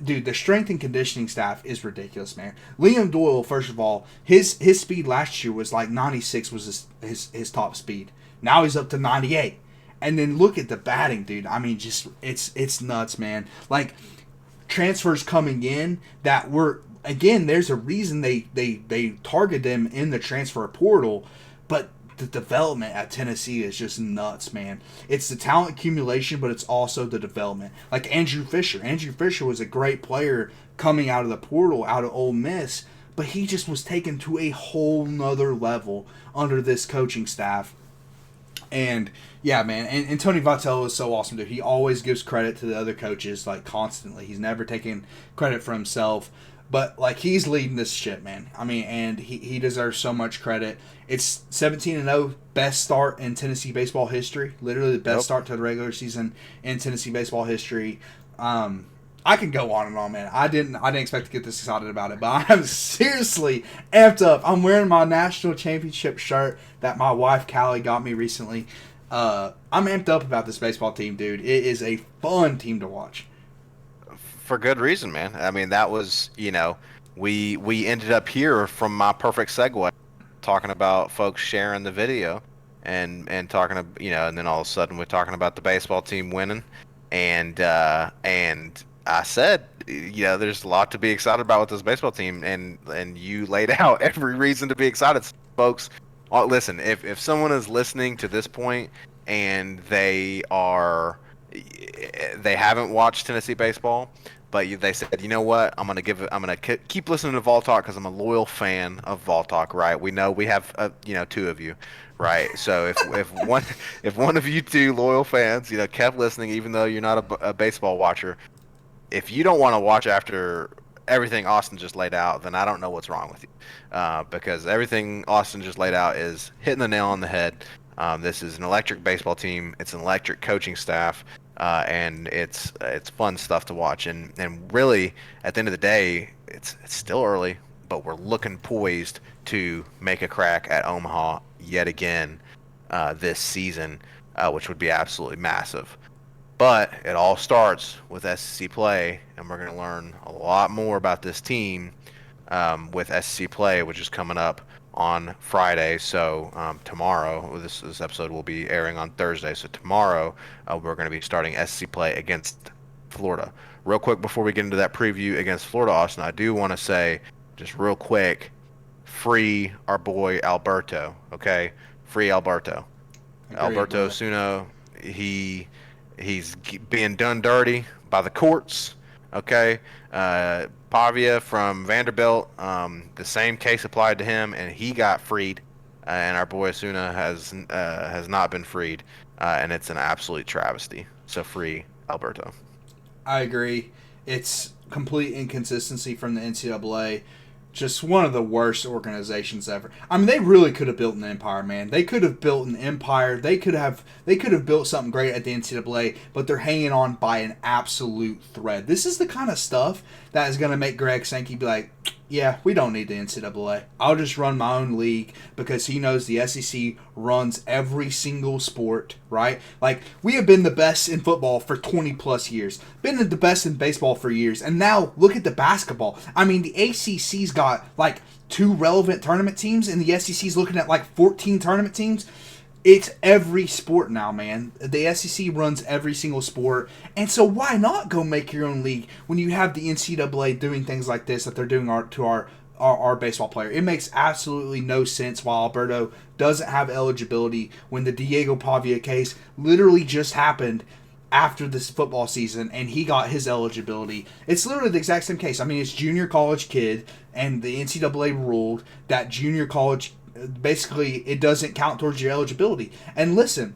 dude, the strength and conditioning staff is ridiculous, man. Liam Doyle, first of all, his speed last year was like 96 was his top speed. Now he's up to 98. And then look at the batting, dude. I mean, just it's nuts, man. Like transfers coming in that were, again, there's a reason they target them in the transfer portal, but the development at Tennessee is just nuts, man. It's the talent accumulation, but it's also the development. Like Andrew Fisher. Andrew Fisher was a great player coming out of the portal, out of Ole Miss, but he just was taken to a whole nother level under this coaching staff. And yeah, man, and Tony Vitello is so awesome, dude. He always gives credit to the other coaches, like constantly. He's never taking credit for himself. But like he's leading this shit, man. I mean, and he deserves so much credit. It's 17-0, best start in Tennessee baseball history. Literally the best start to the regular season in Tennessee baseball history. I can go on and on, man. I didn't expect to get this excited about it, but I'm seriously amped up. I'm wearing my national championship shirt that my wife Callie got me recently. I'm amped up about this baseball team, dude. It is a fun team to watch. For good reason, man. I mean, that was, we ended up here from my perfect segue, talking about folks sharing the video and talking, and then all of a sudden we're talking about the baseball team winning, and I said, there's a lot to be excited about with this baseball team, and you laid out every reason to be excited, folks. Listen, if someone is listening to this point and they haven't watched Tennessee baseball, but they said, you know what, I'm gonna keep listening to Vol Talk because I'm a loyal fan of Vol Talk, right? We know we have two of you, right? So if one of you two loyal fans kept listening, even though you're not a baseball watcher, if you don't want to watch after everything Austin just laid out, then I don't know what's wrong with you, because everything Austin just laid out is hitting the nail on the head. This is an electric baseball team. It's an electric coaching staff, and it's fun stuff to watch. And really, at the end of the day, it's still early, but we're looking poised to make a crack at Omaha yet again this season, which would be absolutely massive. But it all starts with SEC play, and we're going to learn a lot more about this team with SEC play, which is coming up on Friday. So tomorrow, this episode will be airing on Thursday. So tomorrow, we're going to be starting SEC play against Florida. Real quick, before we get into that preview against Florida, Austin, I do want to say, just real quick, free our boy Alberto, okay? Free Alberto. Alberto Suno, he's being done dirty by the courts, okay? Pavia from Vanderbilt, the same case applied to him, and he got freed. And our boy Asuna has not been freed, and it's an absolute travesty. So free Alberto. I agree. It's complete inconsistency from the NCAA. Just one of the worst organizations ever. I mean, they really could have built an empire, man. They could have built an empire. They could have built something great at the NCAA, but they're hanging on by an absolute thread. This is the kind of stuff that is going to make Greg Sankey be like, yeah, we don't need the NCAA. I'll just run my own league, because he knows the SEC runs every single sport, right? Like, we have been the best in football for 20 plus years, been the best in baseball for years, and now look at the basketball. I mean, the ACC's got like 2 relevant tournament teams, and the SEC's looking at like 14 tournament teams. It's every sport now, man. The SEC runs every single sport. And so why not go make your own league when you have the NCAA doing things like this that they're doing to our baseball player? It makes absolutely no sense why Alberto doesn't have eligibility when the Diego Pavia case literally just happened after this football season and he got his eligibility. It's literally the exact same case. I mean, it's junior college kid, and the NCAA ruled that junior college, basically, it doesn't count towards your eligibility. And listen,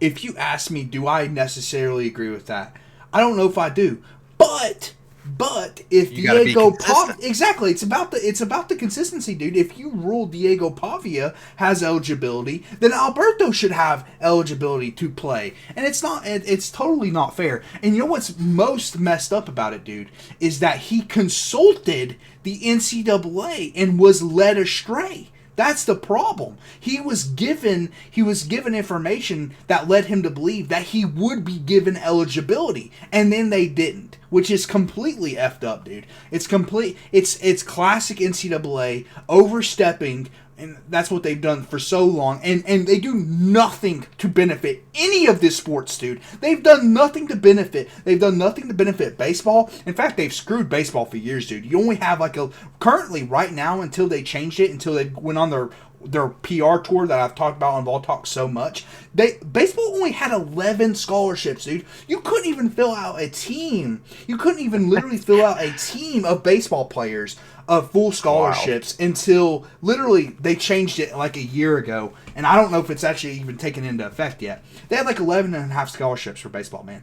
if you ask me, do I necessarily agree with that? I don't know if I do. But if you Diego Pavia, exactly, it's about the consistency, dude. If you rule Diego Pavia has eligibility, then Alberto should have eligibility to play. And it's totally not fair. And you know what's most messed up about it, dude, is that he consulted the NCAA and was led astray. That's the problem. He was given information that led him to believe that he would be given eligibility, and then they didn't, which is completely effed up, dude. It's classic NCAA overstepping And that's what they've done for so long. And they do nothing to benefit any of this sports, dude. They've done nothing to benefit. They've done nothing to benefit baseball. In fact, they've screwed baseball for years, dude. You only have like a currently right now until they changed it, until they went on their PR tour that I've talked about on Ball Talk so much. Baseball only had 11 scholarships, dude. You couldn't even fill out a team. You couldn't even literally fill out a team of baseball players of full scholarships until literally they changed it like a year ago. And I don't know if it's actually even taken into effect yet. They had like 11 and a half scholarships for baseball, man.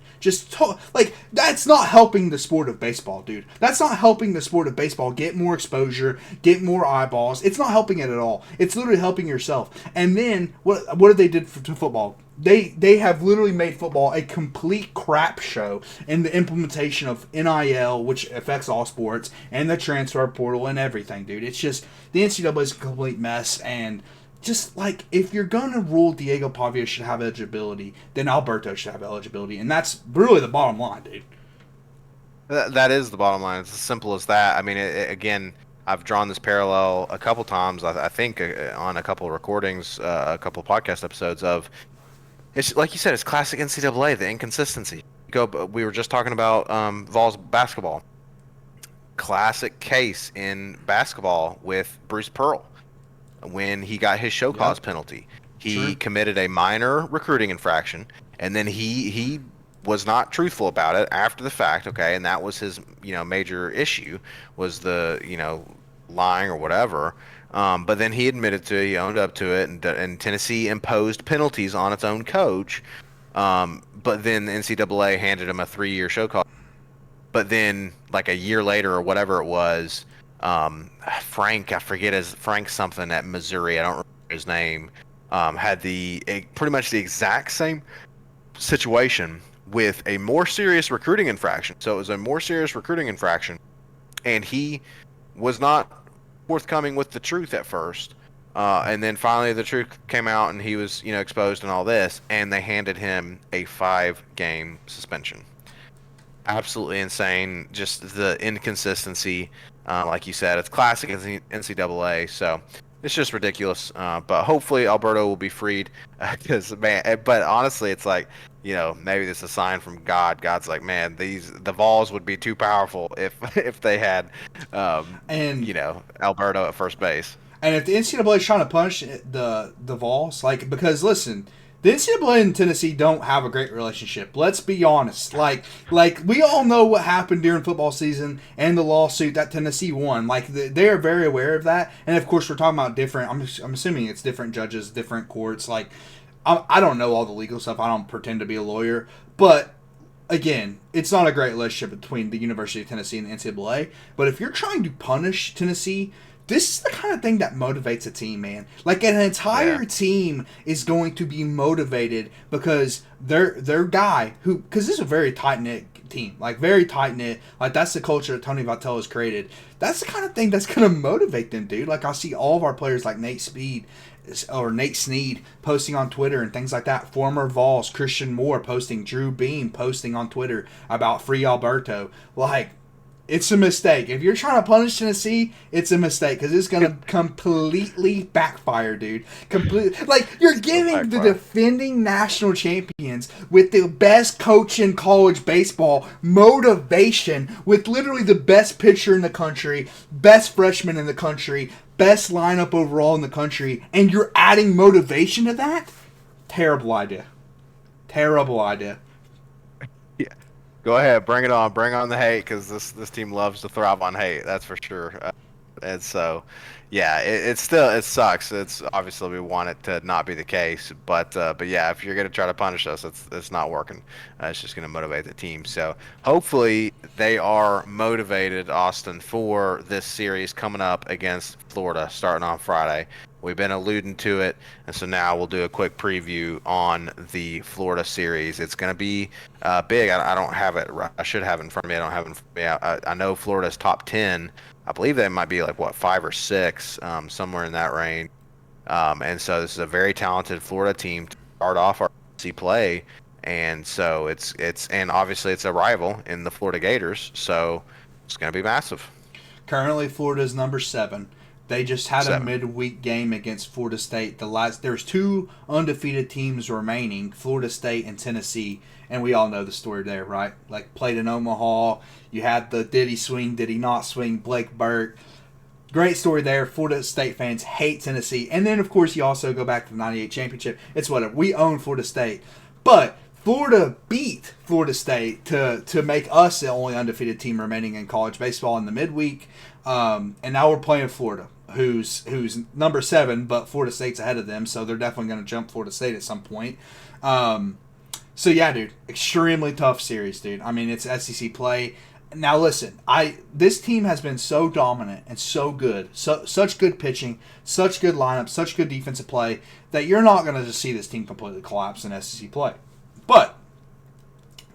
Like, that's not helping the sport of baseball, dude. That's not helping the sport of baseball get more exposure, get more eyeballs. It's not helping it at all. It's literally helping yourself. And then what have they did to football? They have literally made football a complete crap show in the implementation of NIL, which affects all sports, and the transfer portal and everything, dude. It's just, the NCAA is a complete mess. And just like, if you're going to rule Diego Pavia should have eligibility, then Alberto should have eligibility. And that's really the bottom line, dude. That is the bottom line. It's as simple as that. I mean, again, I've drawn this parallel a couple times. I think on a couple of recordings, a couple of podcast episodes of. It's like you said. It's classic NCAA. The inconsistency. We were just talking about Vols basketball. Classic case in basketball with Bruce Pearl when he got his show cause penalty. He committed a minor recruiting infraction, and then he was not truthful about it after the fact. Okay, and that was his major issue, was the lying or whatever. But then he admitted to it, he owned up to it, and Tennessee imposed penalties on its own coach. But then the NCAA handed him a 3-year show cause. But then, like a year later or whatever it was, Frank, I forget Frank something at Missouri, I don't remember his name, had pretty much the exact same situation with a more serious recruiting infraction. So it was a more serious recruiting infraction, and he was not forthcoming with the truth at first, and then finally the truth came out, and he was exposed and all this, and they handed him a 5-game suspension. Absolutely insane. Just the inconsistency, like you said, it's classic NCAA. So it's just ridiculous. But hopefully Alberto will be freed, because man. But honestly, it's like, maybe this is a sign from God. God's like, man, the Vols would be too powerful if they had, Alberto at first base. And if the NCAA is trying to punish the Vols, like, because listen, the NCAA and Tennessee don't have a great relationship. Let's be honest. Like we all know what happened during football season and the lawsuit that Tennessee won. Like, they are very aware of that. And of course, we're talking about different. I'm assuming it's different judges, different courts. Like, I don't know all the legal stuff. I don't pretend to be a lawyer, but again, it's not a great relationship between the University of Tennessee and the NCAA. But if you're trying to punish Tennessee, this is the kind of thing that motivates a team, man. Like, an entire team is going to be motivated because their guy because this is a very tight knit team, like very tight knit. Like, that's the culture that Tony Vitello has created. That's the kind of thing that's going to motivate them, dude. Like, I see all of our players like Nate Sneed posting on Twitter and things like that. Former Vols, Christian Moore posting, Drew Beam posting on Twitter about free Alberto. Like, it's a mistake. If you're trying to punish Tennessee, it's a mistake, because it's going to completely backfire, dude. Completely. Like, you're giving the defending national champions with the best coach in college baseball motivation, with literally the best pitcher in the country, best freshman in the country, best lineup overall in the country, and you're adding motivation to that? Terrible idea. Terrible idea. Go ahead, bring it on. Bring on the hate, because this team loves to thrive on hate. That's for sure. And so, yeah, it sucks. It's obviously, we want it to not be the case, but yeah, if you're gonna try to punish us, it's not working. It's just gonna motivate the team. So hopefully they are motivated, Austin, for this series coming up against Florida, starting on Friday. We've been alluding to it, and so now we'll do a quick preview on the Florida series. It's going to be big. I don't have it. I should have it in front of me. I don't have it in front of me. I know Florida's top 10. I believe they might be like, 5 or 6, somewhere in that range. And so this is a very talented Florida team to start off our SEC play. And so and obviously it's a rival in the Florida Gators, so it's going to be massive. Currently, Florida is number 7. They just had a 7. midweek game against Florida State. There's 2 undefeated teams remaining, Florida State and Tennessee, and we all know the story there, right? Like, played in Omaha. You had the did he swing, did he not swing, Blake Burke. Great story there. Florida State fans hate Tennessee. And then, of course, you also go back to the 98 championship. It's whatever. We own Florida State. But Florida beat Florida State to make us the only undefeated team remaining in college baseball in the midweek. And now we're playing Florida, who's number 7, but Florida State's ahead of them, so they're definitely going to jump Florida State at some point. So yeah, dude, extremely tough series, dude. I mean, it's SEC play. Now listen, this team has been so dominant and so good, such good pitching, such good lineup, such good defensive play that you're not going to just see this team completely collapse in SEC play. But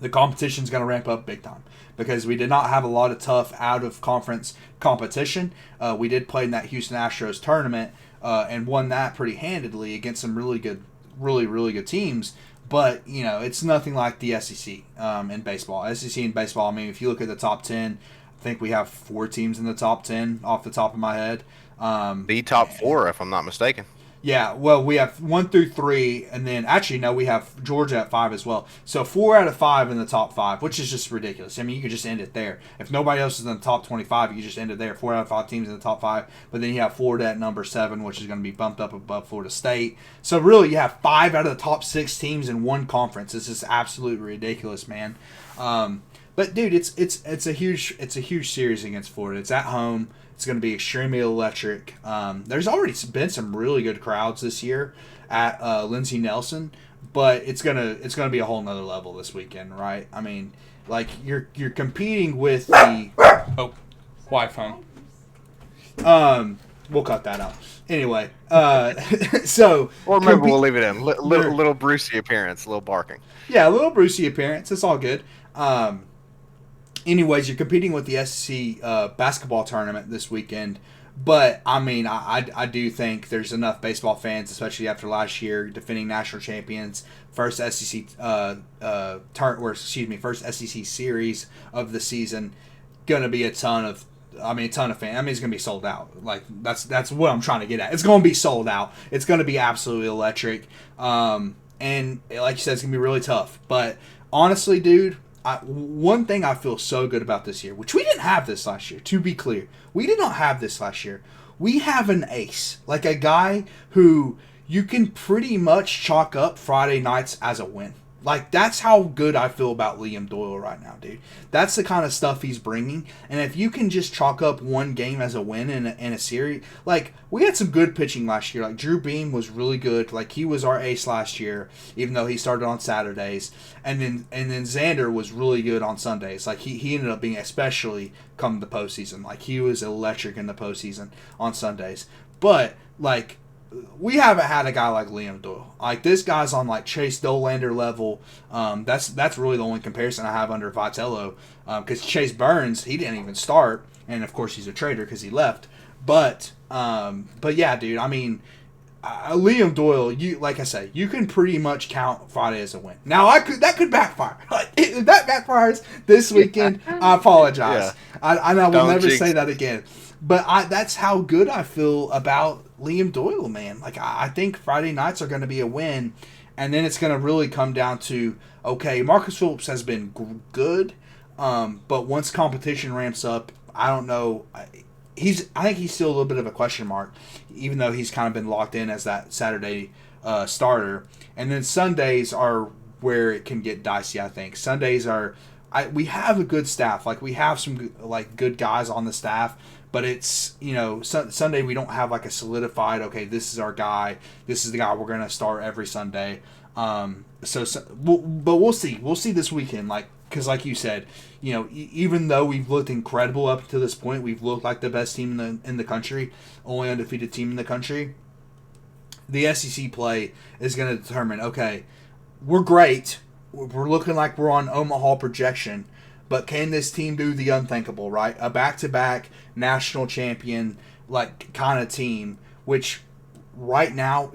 the competition's going to ramp up big time because we did not have a lot of tough out-of-conference competition. We did play in that Houston Astros tournament and won that pretty handedly against some really good, really good teams. But, you know, it's nothing like the SEC in baseball. SEC in baseball, I mean, if you look at the top 10, I think we have 4 teams in the top 10 off the top of my head. The top 4, if I'm not mistaken. Yeah, well, we have 1 through 3, and then actually no, we have Georgia at 5 as well. So 4 out of 5 in the top 5, which is just ridiculous. I mean, you could just end it there. If nobody else is in the top 25, you just end it there. 4 out of 5 teams in the top 5, but then you have Florida at number 7, which is going to be bumped up above Florida State. So really, you have 5 out of the top 6 teams in one conference. This is absolutely ridiculous, man. But dude, it's a huge series against Florida. It's at home. It's going to be extremely electric. There's already been some really good crowds this year at Lindsey Nelson, but it's gonna be a whole nother level this weekend, right? I mean, like you're competing with the Wi-Fi. We'll cut that out. Anyway, so or maybe we'll leave it in. Little Brucey appearance, little barking. Yeah, a little Brucey appearance. It's all good. Anyways, you're competing with the SEC basketball tournament this weekend, but I mean, I do think there's enough baseball fans, especially after last year, defending national champions, first SEC first SEC series of the season, gonna be a ton of fans. I mean, it's gonna be sold out. Like that's what I'm trying to get at. It's gonna be sold out. It's gonna be absolutely electric, and like you said, it's gonna be really tough. But honestly, dude. One thing I feel so good about this year, which we didn't have this last year, to be clear. We did not have this last year. We have an ace. Like a guy who you can pretty much chalk up Friday nights as a win. Like, that's how good I feel about Liam Doyle right now, dude. That's the kind of stuff he's bringing. And if you can just chalk up one game as a win in a series, like, we had some good pitching last year. Like, Drew Beam was really good. Like, he was our ace last year, even though he started on Saturdays. And then Xander was really good on Sundays. Like, he ended up being, especially come the postseason. Like, he was electric in the postseason on Sundays. But, like, we haven't had a guy like Liam Doyle. Like, this guy's on like Chase Dolander level. That's really the only comparison I have under Vitello. Because Chase Burns, he didn't even start, and of course he's a traitor because he left. But yeah, dude. I mean, Liam Doyle. Like I say, you can pretty much count Friday as a win. Now that could backfire. If that backfires this weekend, I apologize. Yeah. I will never say that again. But that's how good I feel about Liam Doyle, man. Like, I think Friday nights are going to be a win, and then it's going to really come down to, okay, Marcus Phillips has been good, but once competition ramps up, I don't know. I think he's still a little bit of a question mark, even though he's kind of been locked in as that Saturday starter. And then Sundays are where it can get dicey, I think. Sundays are... we have a good staff. Like, we have some good guys on the staff, but it's, you know, Sunday we don't have like a solidified, okay, this is our guy. This is the guy we're going to start every Sunday. But we'll see. We'll see this weekend. Like, because like you said, you know, even though we've looked incredible up to this point, we've looked like the best team in the country, only undefeated team in the country. The SEC play is going to determine, okay, we're great. We're looking like we're on Omaha projection, but can this team do the unthinkable, right? A back-to-back national champion, like, kind of team, which right now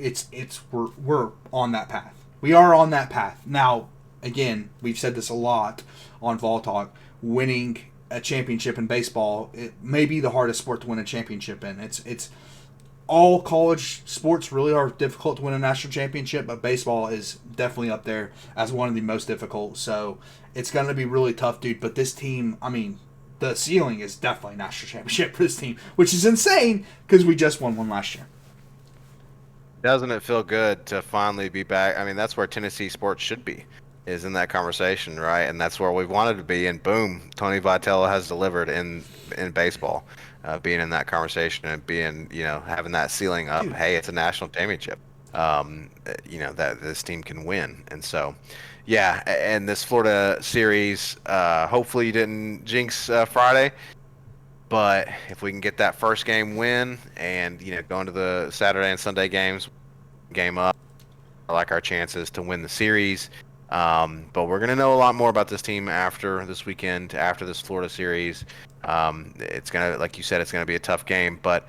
we're on that path. We are on that path. Now, again, we've said this a lot on Vol Talk. Winning a championship in baseball. It may be the hardest sport to win a championship in. It's all college sports really are difficult to win a national championship, but baseball is definitely up there as one of the most difficult. So it's going to be really tough, dude. But this team, I mean, the ceiling is definitely national championship for this team, which is insane because we just won one last year. Doesn't it feel good to finally be back? I mean, that's where Tennessee sports should be, is in that conversation, right? And that's where we've wanted to be. And boom, Tony Vitello has delivered in baseball, being in that conversation and being, having that ceiling up. Dude. Hey, it's a national championship. That this team can win. And so, yeah, and this Florida series, hopefully you didn't jinx Friday. But if we can get that first game win and, go into the Saturday and Sunday game up, I like our chances to win the series. But we're going to know a lot more about this team after this weekend, after this Florida series. It's going to, like you said, it's going to be a tough game. But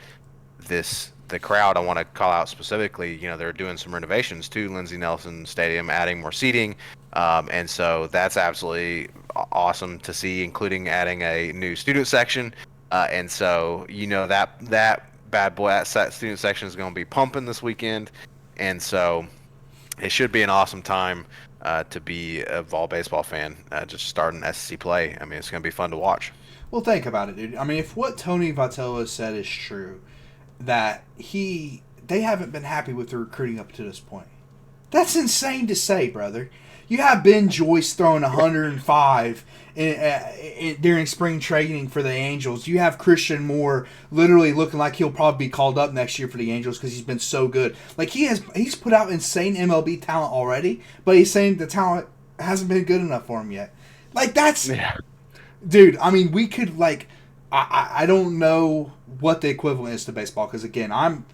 the crowd, I want to call out specifically, they're doing some renovations to Lindsey Nelson Stadium, adding more seating. And so that's absolutely awesome to see, including adding a new student section. And so, that bad boy, that student section is going to be pumping this weekend. And so it should be an awesome time to be a Vol baseball fan, just starting SEC play. I mean, it's going to be fun to watch. Well, think about it, dude. I mean, if what Tony Vitello said is true, that they haven't been happy with the recruiting up to this point. That's insane to say, brother. You have Ben Joyce throwing 105 during spring training for the Angels. You have Christian Moore literally looking like he'll probably be called up next year for the Angels because he's been so good. Like he's put out insane MLB talent already, but he's saying the talent hasn't been good enough for him yet. Like that's, dude. I mean, we could I don't know what the equivalent is to baseball because again, I'm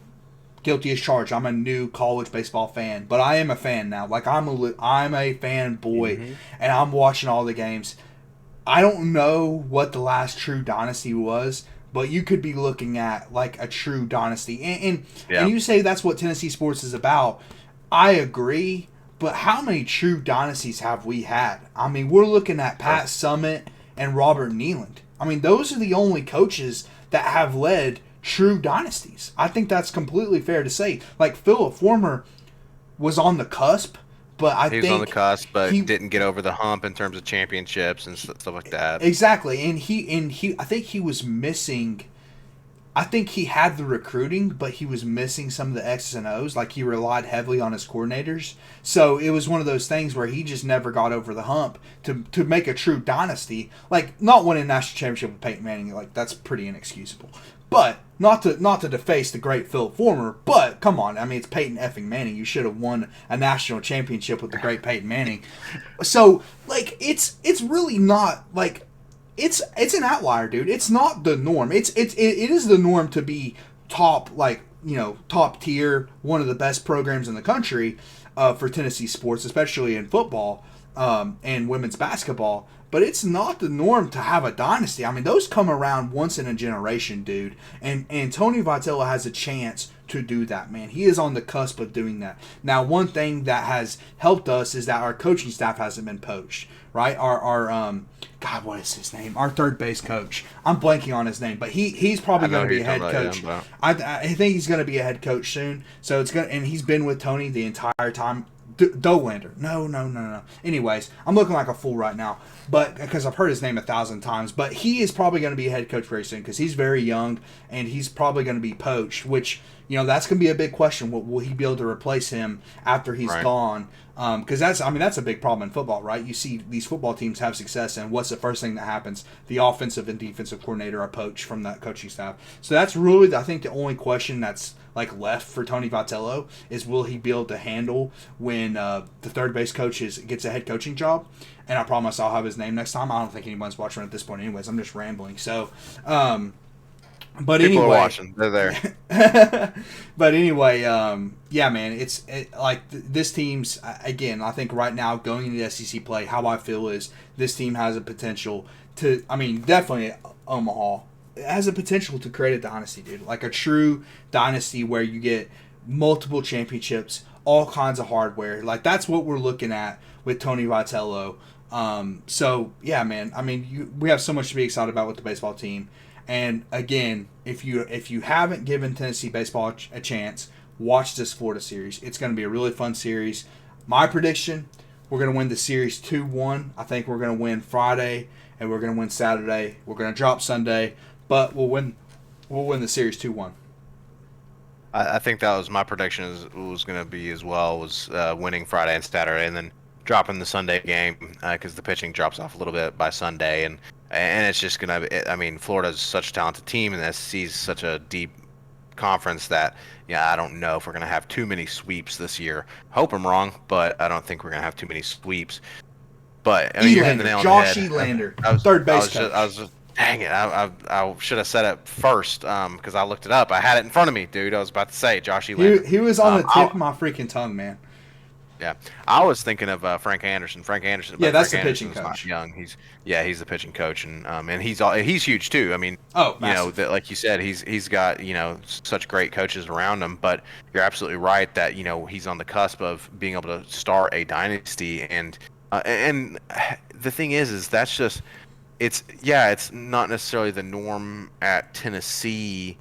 guilty as charged. I'm a new college baseball fan, but I am a fan now. Like I'm a fan boy, and I'm watching all the games. I don't know what the last true dynasty was, but you could be looking at like a true dynasty. And you say that's what Tennessee sports is about. I agree, but how many true dynasties have we had? I mean, we're looking at Pat Summitt and Robert Nealand. I mean, those are the only coaches that have led true dynasties. I think that's completely fair to say. Like Philip Former was on the cusp, but he was on the cusp, but he didn't get over the hump in terms of championships and stuff like that. Exactly, and he I think he was missing. I think he had the recruiting, but he was missing some of the X's and O's. Like he relied heavily on his coordinators, so it was one of those things where he just never got over the hump to make a true dynasty. Like not winning a national championship with Peyton Manning, like that's pretty inexcusable. But not to deface the great Phil Former, but come on, I mean it's Peyton effing Manning. You should have won a national championship with the great Peyton Manning. So like it's really not like it's an outlier, dude. It's not the norm. It is the norm to be top top tier, one of the best programs in the country for Tennessee sports, especially in football and women's basketball. But it's not the norm to have a dynasty. I mean, those come around once in a generation, dude. And Tony Vitello has a chance to do that, man. He is on the cusp of doing that. Now, one thing that has helped us is that our coaching staff hasn't been poached, right? Our God, what is his name? Our third base coach. I'm blanking on his name, but he's probably going to be a head coach. I think he's going to be a head coach soon. So and he's been with Tony the entire time. Dolander. No. Anyways, I'm looking like a fool right now, but because I've heard his name 1,000 times. But he is probably going to be a head coach very soon because he's very young and he's probably going to be poached. Which that's going to be a big question. Will he be able to replace him after he's gone? Because that's a big problem in football, right? You see these football teams have success, and what's the first thing that happens? The offensive and defensive coordinator are poached from that coaching staff. So that's really, I think, the only question that's left for Tony Vitello is will he be able to handle when the third base coach gets a head coaching job? And I promise I'll have his name next time. I don't think anyone's watching at this point, anyways. I'm just rambling. So, but people anyway, are watching. They're there. But anyway, yeah, man. This team's again. I think right now going into the SEC play, how I feel is this team has a potential to. I mean, definitely Omaha. It has a potential to create a dynasty, dude. Like a true dynasty where you get multiple championships, all kinds of hardware. Like that's what we're looking at with Tony Vitello. So yeah, man. I mean, we have so much to be excited about with the baseball team. And again, if you haven't given Tennessee baseball a chance, watch this Florida series. It's going to be a really fun series. My prediction: we're going to win the series 2-1. I think we're going to win Friday and we're going to win Saturday. We're going to drop Sunday, but we'll win. We'll win the series 2-1. I think that was my prediction was going to be as well, was winning Friday and Saturday, and then dropping the Sunday game because the pitching drops off a little bit by Sunday, and it's just going to. I mean, Florida's such a talented team, and the SEC is such a deep conference that I don't know if we're going to have too many sweeps this year. Hope I'm wrong, but I don't think we're going to have too many sweeps. But I mean, you're hitting the Elander, nail on the Josh head. Elander, I was, third I base was coach. just, I was just, dang it. I should have said it first because I looked it up. I had it in front of me, dude. I was about to say Josh Elander. He was on the tip I, of my freaking tongue, man. yeah, I was thinking of Frank Anderson. Frank Anderson, Yeah, but that's Frank the pitching Anderson's not coach. young. He's the pitching coach, and he's huge too. I mean, Oh, massive. that like you said, he's got such great coaches around him. But you're absolutely right that he's on the cusp of being able to start a dynasty, and the thing is that's just it's not necessarily the norm at Tennessee,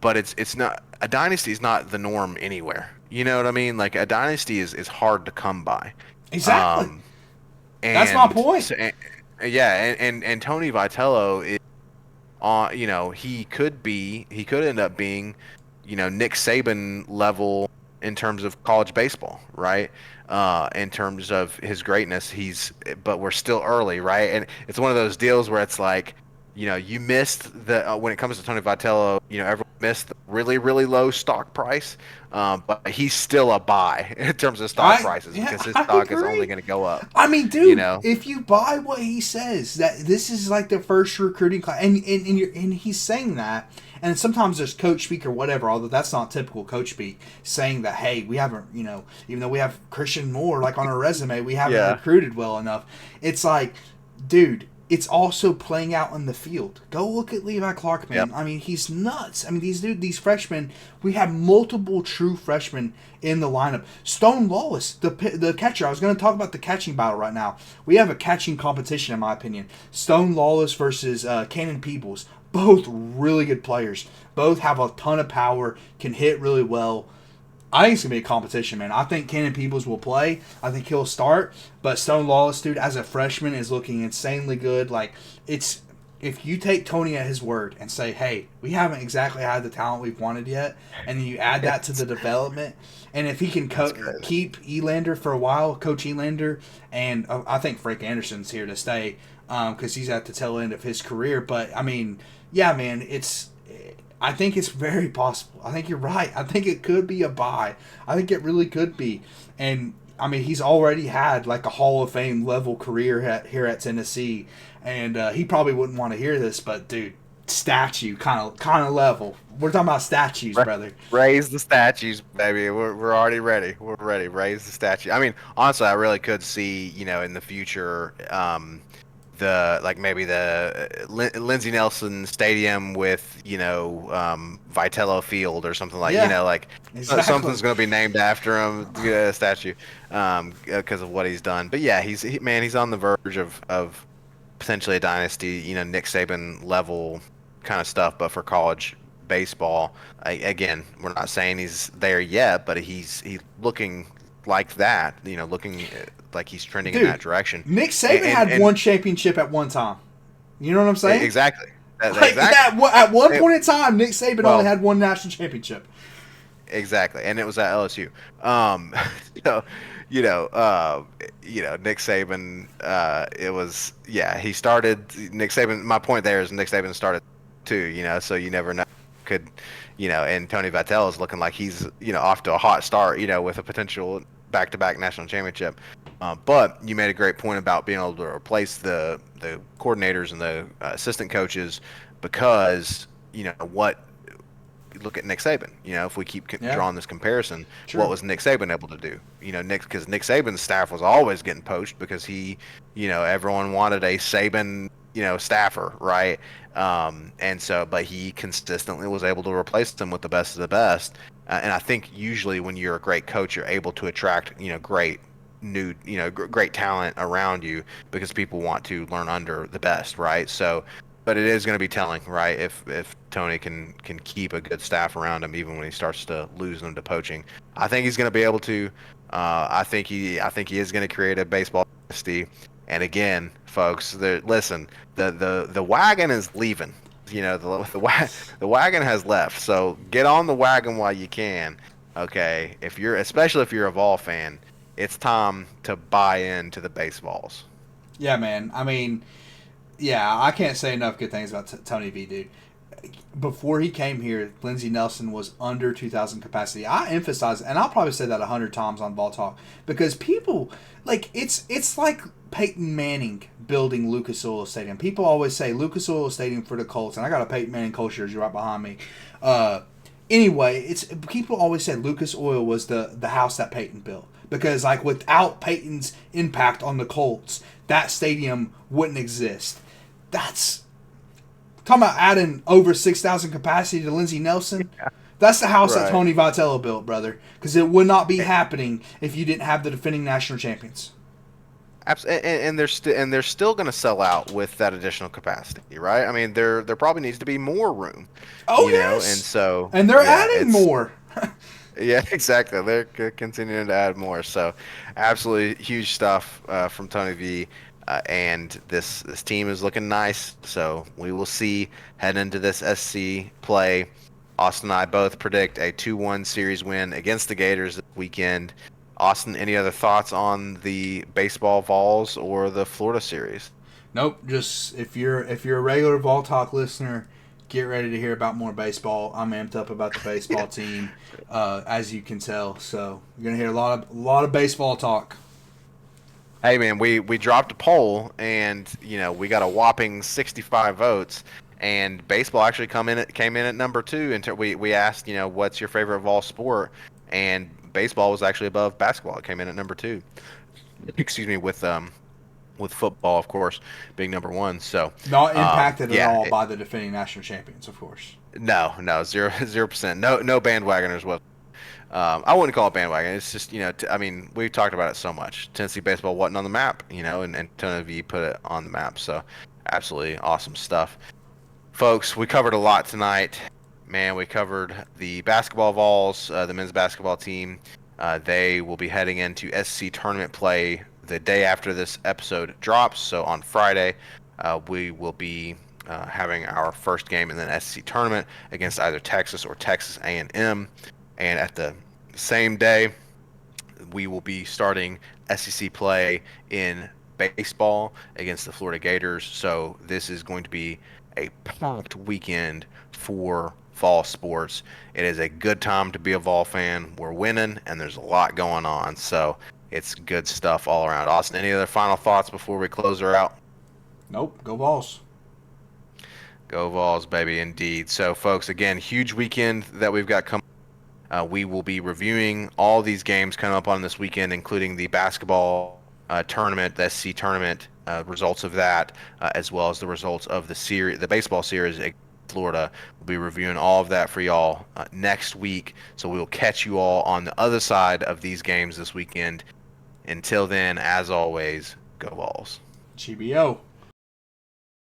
but it's not a dynasty is not the norm anywhere. You know what I mean? Like a dynasty is hard to come by. Exactly. Um, That's my and point. so, yeah, and Tony Vitello is on. He could end up being, Nick Saban level in terms of college baseball, right? In terms of his greatness, but we're still early, right? And it's one of those deals where it's like, you missed when it comes to Tony Vitello, everyone missed the really, really low stock price, but he's still a buy in terms of stock prices because his I stock is only agree. going to go up, I mean, you dude, know? if you buy what he says, that this is like the first recruiting class, and he's saying that, and sometimes there's coach speak or whatever, although that's not typical coach speak, saying that hey, we haven't, even though we have Christian Moore like on our resume, we haven't Yeah. recruited well enough. It's like, dude. It's also playing out in the field. Go look at Levi Clark, man. Yep. I mean, he's nuts. I mean, these freshmen. We have multiple true freshmen in the lineup. Stone Lawless, the catcher. I was going to talk about the catching battle right now. We have a catching competition, in my opinion. Stone Lawless versus Cannon Peebles. Both really good players. Both have a ton of power. Can hit really well. I think it's gonna be a competition, man. I think Cannon Peebles will play. I think he'll start. But Stone Lawless, dude, as a freshman, is looking insanely good. Like it's if you take Tony at his word and say, "Hey, we haven't exactly had the talent we've wanted yet," and then you add that to the development, and if he can keep Elander for a while, Coach Elander, and I think Frank Anderson's here to stay because he's at the tail end of his career. But I mean, yeah, man, I think it's very possible. I think you're right. I think it could be a buy. I think it really could be. And I mean, he's already had like a Hall of Fame level career here at Tennessee, and he probably wouldn't want to hear this, but dude, statue kind of level. We're talking about statues, brother. Raise the statues, baby. We're already ready. We're ready. Raise the statue. I mean, honestly, I really could see, in the future, maybe the Lindsey Nelson Stadium with Vitello Field or something like Yeah, like exactly. something's going to be named after him, a statue, because of what he's done. But yeah, he's on the verge of potentially a dynasty, Nick Saban level kind of stuff, but for college baseball. Again, we're not saying he's there yet, but he's looking like that, looking like he's trending in that Dude, direction. Nick Saban had one championship at one time. You know what I'm saying? Exactly. Like Exactly. at one point in time, Nick Saban Well, only had one national championship. exactly, and it was at LSU. So, Nick Saban. It was he started. Nick Saban. My point there is Nick Saban started too. So you never know. Could and Tony Vitello is looking like he's off to a hot start. With a potential back-to-back national championship. But you made a great point about being able to replace the coordinators and the assistant coaches because what. Look at Nick Saban. If we keep drawing this comparison, True. what was Nick Saban able to do? Because Nick Saban's staff was always getting poached because he, everyone wanted a Saban, staffer, right? But he consistently was able to replace them with the best of the best. And I think usually when you're a great coach, you're able to attract, great new, great talent around you because people want to learn under the best, right? So, but it is going to be telling, right? If Tony can keep a good staff around him, even when he starts to lose them to poaching, I think he's going to be able to. I think he is going to create a baseball dynasty. And again, folks, listen, the wagon is leaving. The wagon has left. So get on the wagon while you can. Okay, especially if you're a Vol fan, it's time to buy into the baseballs. Yeah, man. I mean, yeah, I can't say enough good things about Tony V, dude. Before he came here, Lindsey Nelson was under 2,000 capacity. I emphasize, and I'll probably say that 100 times on Ball Talk, because people like it's like Peyton Manning building Lucas Oil Stadium. People always say Lucas Oil Stadium for the Colts, and I got a Peyton Manning Colts jersey right behind me. Anyway, it's people always said Lucas Oil was the house that Peyton built, because like without Peyton's impact on the Colts, that stadium wouldn't exist. That's talking about adding over 6,000 capacity to Lindsey Nelson. That's the house that Right. Tony Vitello built, brother. Because it would not be happening if you didn't have the defending national champions. And they're still going to sell out with that additional capacity, right? I mean, there probably needs to be more room, Oh and yes, so and they're yeah, adding it's more. yeah, exactly. They're continuing to add more. So, absolutely huge stuff from Tony V. And this team is looking nice. So we will see heading into this SC play. Austin and I both predict a 2-1 series win against the Gators this weekend. Austin, any other thoughts on the baseball Vols or the Florida series? Nope. Just if you're a regular Ball Talk listener, get ready to hear about more baseball. I'm amped up about the baseball team, as you can tell. So you're gonna hear a lot of baseball talk. Hey man, we dropped a poll and we got a whopping 65 votes, and baseball actually came in at number two. And we asked what's your favorite Vol sport, and baseball was actually above basketball. It came in at number two. Excuse me, with football of course being number one. So Not impacted at yeah, all by the defending national champions, of course. no 0%. No bandwagoners. I wouldn't call it bandwagon. It's just, I mean, we've talked about it so much. Tennessee baseball wasn't on the map, and Tony V put it on the map. So, absolutely awesome stuff. Folks, we covered a lot tonight. Man, we covered the basketball Vols, the men's basketball team. They will be heading into SC tournament play the day after this episode drops. So, on Friday, we will be having our first game in the SC tournament against either Texas or Texas A&M. And at the same day, we will be starting SEC play in baseball against the Florida Gators. So this is going to be a packed weekend for Vol sports. It is a good time to be a Vol fan. We're winning, and there's a lot going on. So it's good stuff all around. Austin, any other final thoughts before we close her out? Nope. Go Vols. Go Vols, baby, indeed. So, folks, again, huge weekend that we've got coming. We will be reviewing all these games coming up on this weekend, including the basketball tournament, the SC tournament, results of that, as well as the results of the baseball series against Florida. We'll be reviewing all of that for y'all next week. So we will catch you all on the other side of these games this weekend. Until then, as always, go Vols. GBO.